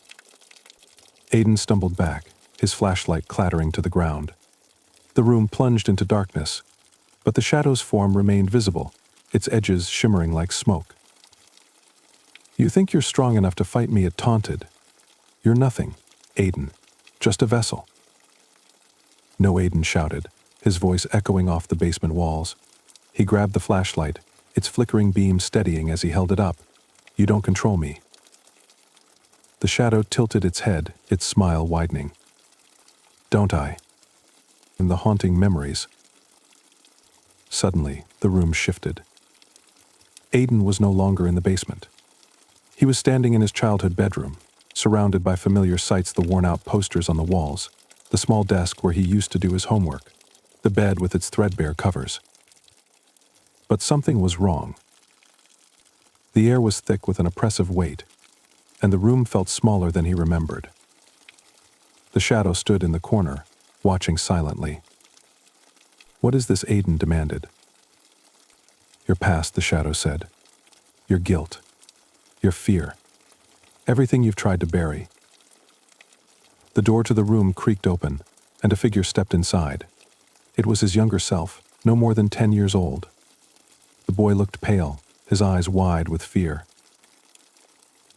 Aiden stumbled back, his flashlight clattering to the ground. The room plunged into darkness, but the shadow's form remained visible, its edges shimmering like smoke. You think you're strong enough to fight me, it taunted. You're nothing, Aiden, just a vessel. No, Aiden shouted, his voice echoing off the basement walls. He grabbed the flashlight, its flickering beam steadying as he held it up. You don't control me. The shadow tilted its head, its smile widening. Don't I? And the haunting memories. Suddenly, the room shifted. Aiden was no longer in the basement. He was standing in his childhood bedroom, surrounded by familiar sights, the worn-out posters on the walls, the small desk where he used to do his homework, the bed with its threadbare covers. But something was wrong. The air was thick with an oppressive weight, and the room felt smaller than he remembered. The shadow stood in the corner, watching silently. What is this? Aiden demanded. Your past, the shadow said. Your guilt. Your fear. Everything you've tried to bury. The door to the room creaked open, and a figure stepped inside. It was his younger self, no more than 10 years old. The boy looked pale, his eyes wide with fear.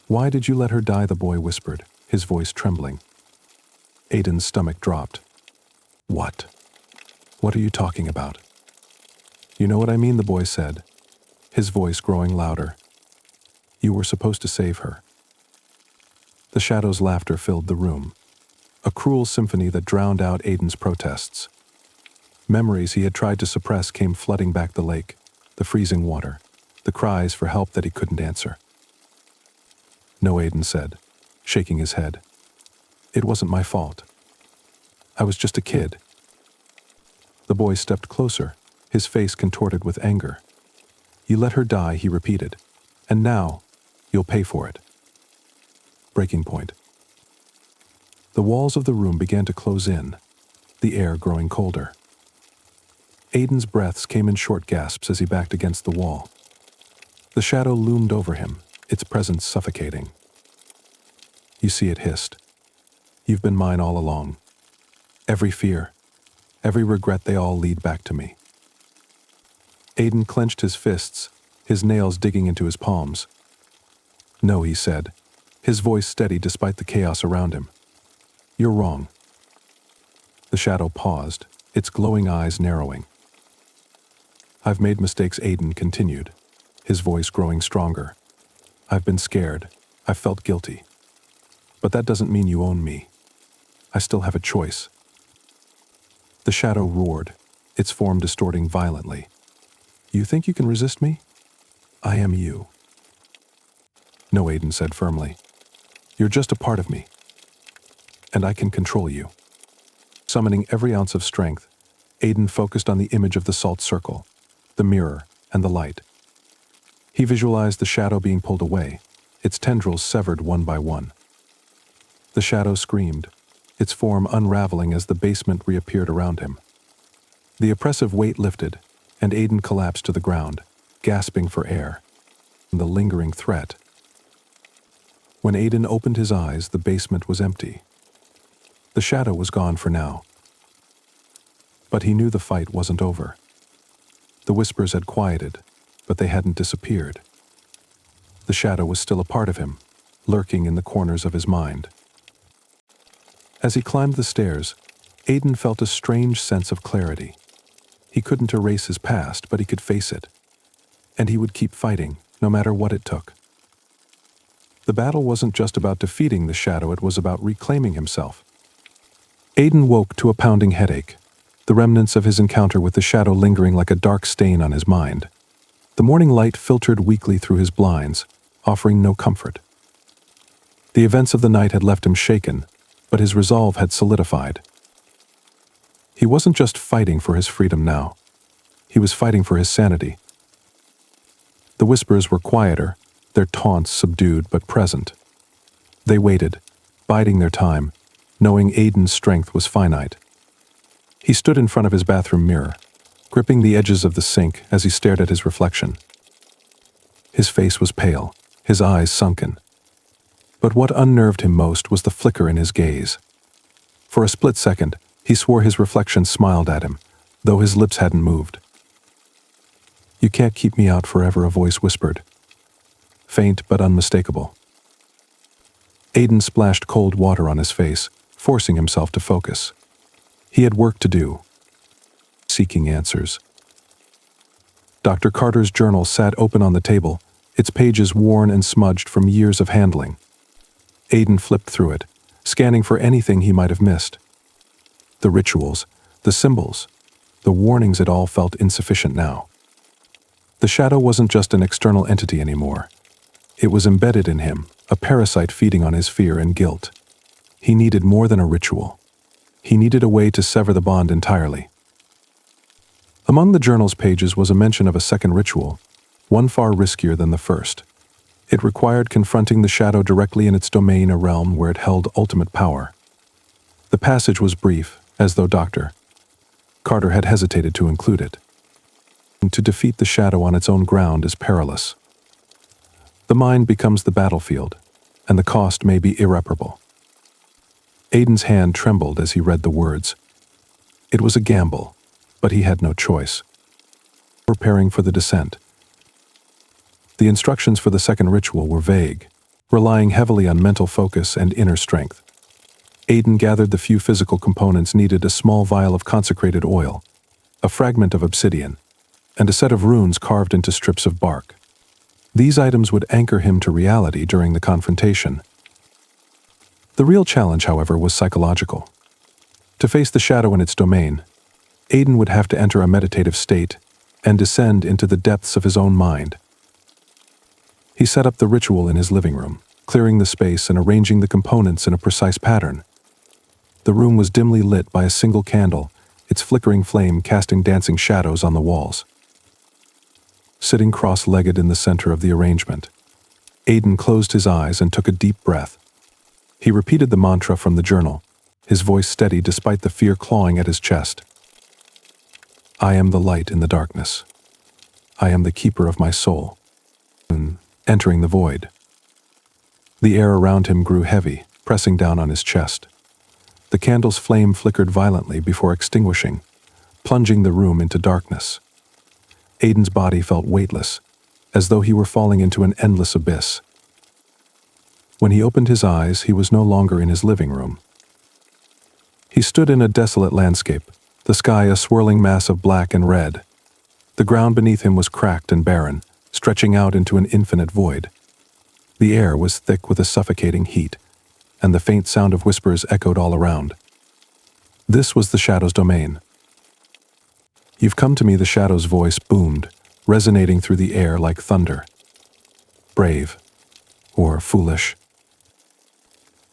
Why did you let her die? The boy whispered, his voice trembling. Aiden's stomach dropped. What? What are you talking about? You know what I mean, the boy said, his voice growing louder. You were supposed to save her. The shadow's laughter filled the room, a cruel symphony that drowned out Aiden's protests. Memories he had tried to suppress came flooding back the lake, the freezing water, the cries for help that he couldn't answer. No, Aiden said, shaking his head. It wasn't my fault. I was just a kid. The boy stepped closer, his face contorted with anger. You let her die, he repeated, and now you'll pay for it. Breaking point. The walls of the room began to close in, the air growing colder. Aiden's breaths came in short gasps as he backed against the wall. The shadow loomed over him, its presence suffocating. You see, it hissed. You've been mine all along. Every fear, every regret, they all lead back to me. Aiden clenched his fists, his nails digging into his palms. No, he said, his voice steady despite the chaos around him. You're wrong. The shadow paused, its glowing eyes narrowing. I've made mistakes, Aiden continued, his voice growing stronger. I've been scared. I've felt guilty. But that doesn't mean you own me. I still have a choice. The shadow roared, its form distorting violently. You think you can resist me? I am you. No, Aiden said firmly. You're just a part of me. And I can control you. Summoning every ounce of strength, Aiden focused on the image of the salt circle, the mirror, and the light. He visualized the shadow being pulled away, its tendrils severed one by one. The shadow screamed, its form unraveling as the basement reappeared around him. The oppressive weight lifted, and Aiden collapsed to the ground, gasping for air. The lingering threat. When Aiden opened his eyes, the basement was empty. The shadow was gone for now. But he knew the fight wasn't over. The whispers had quieted, but they hadn't disappeared. The shadow was still a part of him, lurking in the corners of his mind. As he climbed the stairs, Aiden felt a strange sense of clarity. He couldn't erase his past, but he could face it. And he would keep fighting, no matter what it took. The battle wasn't just about defeating the shadow, it was about reclaiming himself. Aiden woke to a pounding headache, the remnants of his encounter with the shadow lingering like a dark stain on his mind. The morning light filtered weakly through his blinds, offering no comfort. The events of the night had left him shaken, but his resolve had solidified. He wasn't just fighting for his freedom now. He was fighting for his sanity. The whispers were quieter, their taunts subdued but present. They waited, biding their time, knowing Aiden's strength was finite. He stood in front of his bathroom mirror, gripping the edges of the sink as he stared at his reflection. His face was pale, his eyes sunken. But what unnerved him most was the flicker in his gaze. For a split second, he swore his reflection smiled at him, though his lips hadn't moved. "You can't keep me out forever," a voice whispered. Faint but unmistakable. Aiden splashed cold water on his face, forcing himself to focus. He had work to do. Seeking answers. Dr. Carter's journal sat open on the table, its pages worn and smudged from years of handling. Aiden flipped through it, scanning for anything he might have missed. The rituals, the symbols, the warnings, it all felt insufficient now. The shadow wasn't just an external entity anymore. It was embedded in him, a parasite feeding on his fear and guilt. He needed more than a ritual. He needed a way to sever the bond entirely. Among the journal's pages was a mention of a second ritual, one far riskier than the first. It required confronting the shadow directly in its domain, a realm where it held ultimate power. The passage was brief, as though Dr. Carter had hesitated to include it. To defeat the shadow on its own ground is perilous. The mind becomes the battlefield, and the cost may be irreparable. Aiden's hand trembled as he read the words. It was a gamble, but he had no choice. Preparing for the descent. The instructions for the second ritual were vague, relying heavily on mental focus and inner strength. Aiden gathered the few physical components needed: a small vial of consecrated oil, a fragment of obsidian, and a set of runes carved into strips of bark. These items would anchor him to reality during the confrontation. The real challenge, however, was psychological. To face the shadow in its domain, Aiden would have to enter a meditative state and descend into the depths of his own mind. He set up the ritual in his living room, clearing the space and arranging the components in a precise pattern. The room was dimly lit by a single candle, its flickering flame casting dancing shadows on the walls. Sitting cross-legged in the center of the arrangement, Aiden closed his eyes and took a deep breath. He repeated the mantra from the journal, his voice steady despite the fear clawing at his chest. I am the light in the darkness. I am the keeper of my soul. Entering the void. The air around him grew heavy, pressing down on his chest. The candle's flame flickered violently before extinguishing, plunging the room into darkness. Aiden's body felt weightless, as though he were falling into an endless abyss. When he opened his eyes, he was no longer in his living room. He stood in a desolate landscape, the sky a swirling mass of black and red. The ground beneath him was cracked and barren, stretching out into an infinite void. The air was thick with a suffocating heat, and the faint sound of whispers echoed all around. This was the shadow's domain. You've come to me, the shadow's voice boomed, resonating through the air like thunder. Brave, or foolish.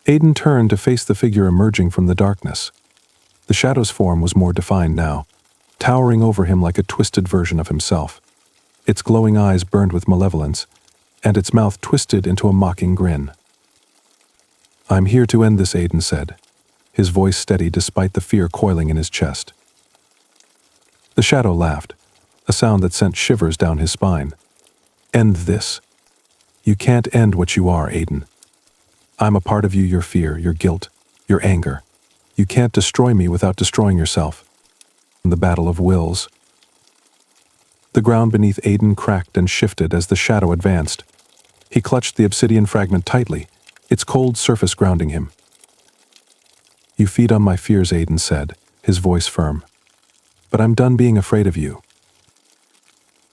Aiden turned to face the figure emerging from the darkness. The shadow's form was more defined now, towering over him like a twisted version of himself. Its glowing eyes burned with malevolence, and its mouth twisted into a mocking grin. I'm here to end this, Aiden said, his voice steady despite the fear coiling in his chest. The shadow laughed, a sound that sent shivers down his spine. End this. You can't end what you are, Aiden. I'm a part of you, your fear, your guilt, your anger. You can't destroy me without destroying yourself. The battle of wills. The ground beneath Aiden cracked and shifted as the shadow advanced. He clutched the obsidian fragment tightly, its cold surface grounding him. You feed on my fears, Aiden said, his voice firm. But I'm done being afraid of you.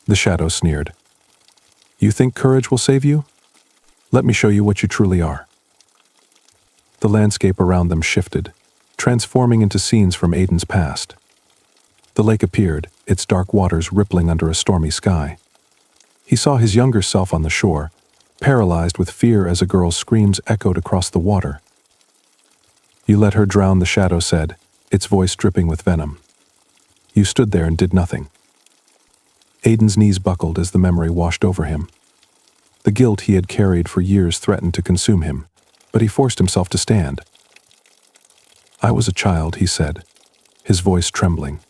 The shadow sneered. You think courage will save you? Let me show you what you truly are. The landscape around them shifted, transforming into scenes from Aiden's past. The lake appeared, its dark waters rippling under a stormy sky. He saw his younger self on the shore, paralyzed with fear as a girl's screams echoed across the water. You let her drown, the shadow said, its voice dripping with venom. You stood there and did nothing. Aiden's knees buckled as the memory washed over him. The guilt he had carried for years threatened to consume him, but he forced himself to stand. I was a child, he said, his voice trembling.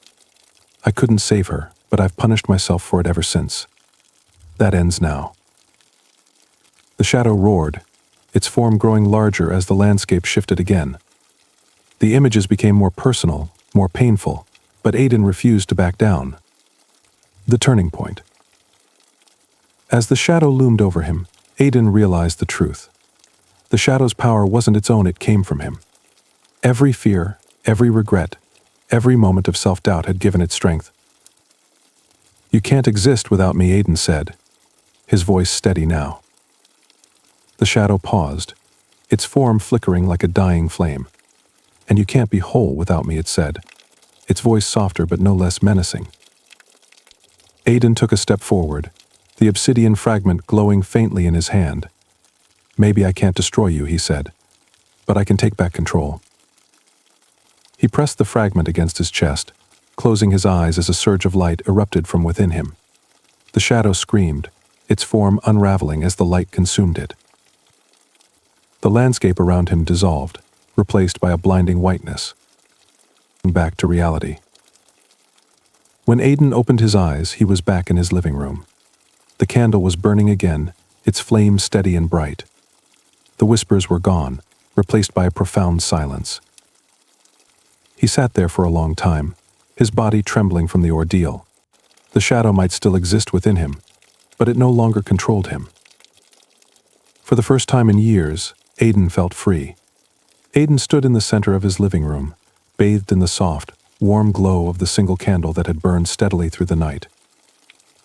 I couldn't save her, but I've punished myself for it ever since. That ends now. The shadow roared, its form growing larger as the landscape shifted again. The images became more personal, more painful, but Aiden refused to back down. The turning point. As the shadow loomed over him, Aiden realized the truth. The shadow's power wasn't its own, it came from him. Every fear, every regret, every moment of self-doubt had given it strength. You can't exist without me, Aiden said, his voice steady now. The shadow paused, its form flickering like a dying flame. And you can't be whole without me, it said, its voice softer but no less menacing. Aiden took a step forward, the obsidian fragment glowing faintly in his hand. Maybe I can't destroy you, he said, but I can take back control. He pressed the fragment against his chest, closing his eyes as a surge of light erupted from within him. The shadow screamed, its form unraveling as the light consumed it. The landscape around him dissolved, replaced by a blinding whiteness. Back to reality. When Aiden opened his eyes, he was back in his living room. The candle was burning again, its flame steady and bright. The whispers were gone, replaced by a profound silence. He sat there for a long time, his body trembling from the ordeal. The shadow might still exist within him, but it no longer controlled him. For the first time in years, Aiden felt free. Aiden stood in the center of his living room, bathed in the soft, warm glow of the single candle that had burned steadily through the night.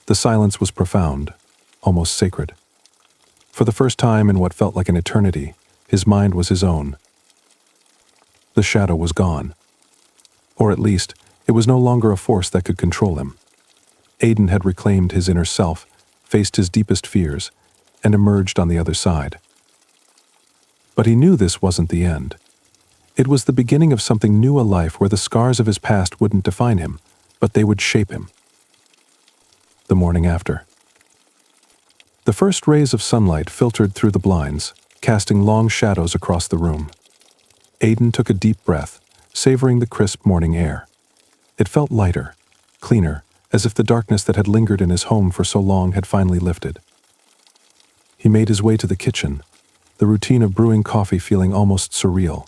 The silence was profound, almost sacred. For the first time in what felt like an eternity, his mind was his own. The shadow was gone. Or at least, it was no longer a force that could control him. Aiden had reclaimed his inner self, faced his deepest fears, and emerged on the other side. But he knew this wasn't the end. It was the beginning of something new, a life where the scars of his past wouldn't define him, but they would shape him. The morning after. The first rays of sunlight filtered through the blinds, casting long shadows across the room. Aiden took a deep breath, savoring the crisp morning air. It felt lighter, cleaner, as if the darkness that had lingered in his home for so long had finally lifted. He made his way to the kitchen, the routine of brewing coffee feeling almost surreal.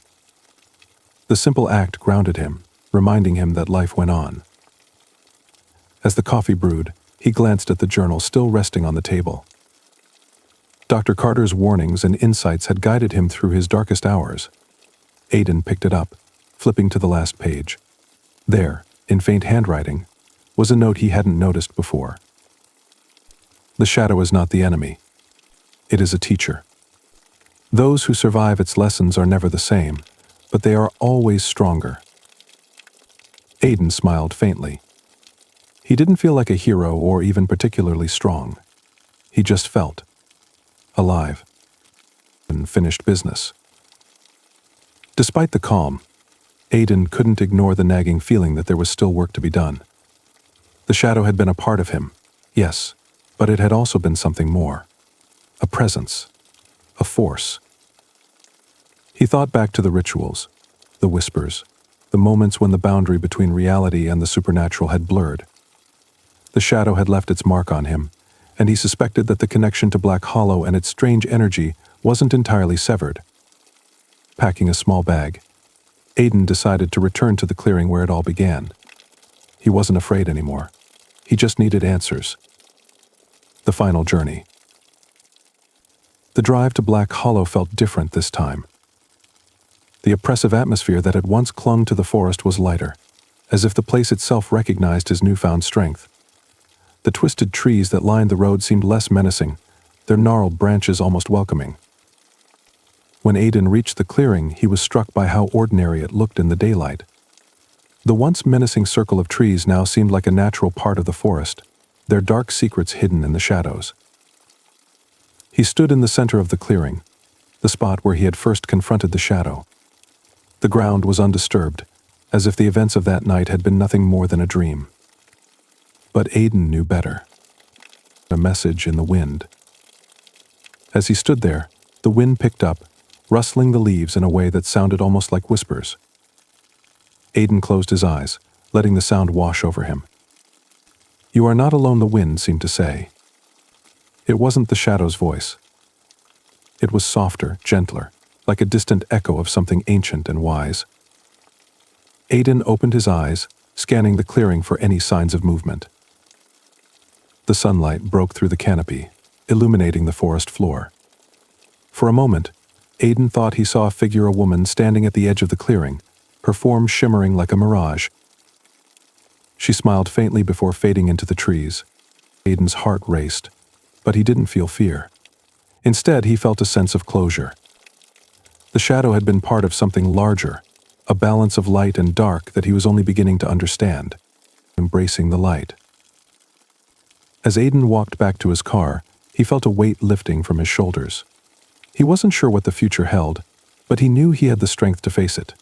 The simple act grounded him, reminding him that life went on. As the coffee brewed, he glanced at the journal still resting on the table. Dr. Carter's warnings and insights had guided him through his darkest hours. Aiden picked it up, flipping to the last page. There, in faint handwriting, was a note he hadn't noticed before. The shadow is not the enemy. It is a teacher. Those who survive its lessons are never the same, but they are always stronger. Aiden smiled faintly. He didn't feel like a hero or even particularly strong. He just felt alive and finished business. Despite the calm, Aiden couldn't ignore the nagging feeling that there was still work to be done. The shadow had been a part of him, yes, but it had also been something more. A presence. A force. He thought back to the rituals, the whispers, the moments when the boundary between reality and the supernatural had blurred. The shadow had left its mark on him, and he suspected that the connection to Black Hollow and its strange energy wasn't entirely severed. Packing a small bag, Aiden decided to return to the clearing where it all began. He wasn't afraid anymore. He just needed answers. The final journey. The drive to Black Hollow felt different this time. The oppressive atmosphere that had once clung to the forest was lighter, as if the place itself recognized his newfound strength. The twisted trees that lined the road seemed less menacing, their gnarled branches almost welcoming. When Aiden reached the clearing, he was struck by how ordinary it looked in the daylight. The once menacing circle of trees now seemed like a natural part of the forest, their dark secrets hidden in the shadows. He stood in the center of the clearing, the spot where he had first confronted the shadow. The ground was undisturbed, as if the events of that night had been nothing more than a dream. But Aiden knew better. A message in the wind. As he stood there, the wind picked up, rustling the leaves in a way that sounded almost like whispers. Aiden closed his eyes, letting the sound wash over him. "You are not alone," the wind seemed to say. It wasn't the shadow's voice. It was softer, gentler, like a distant echo of something ancient and wise. Aiden opened his eyes, scanning the clearing for any signs of movement. The sunlight broke through the canopy, illuminating the forest floor. For a moment, Aiden thought he saw a figure, a woman standing at the edge of the clearing, her form shimmering like a mirage. She smiled faintly before fading into the trees. Aiden's heart raced, but he didn't feel fear. Instead, he felt a sense of closure. The shadow had been part of something larger, a balance of light and dark that he was only beginning to understand, embracing the light. As Aiden walked back to his car, he felt a weight lifting from his shoulders. He wasn't sure what the future held, but he knew he had the strength to face it.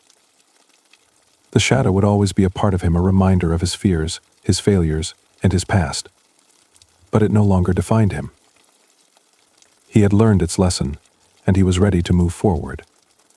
The shadow would always be a part of him, a reminder of his fears, his failures, and his past. But it no longer defined him. He had learned its lesson, and he was ready to move forward.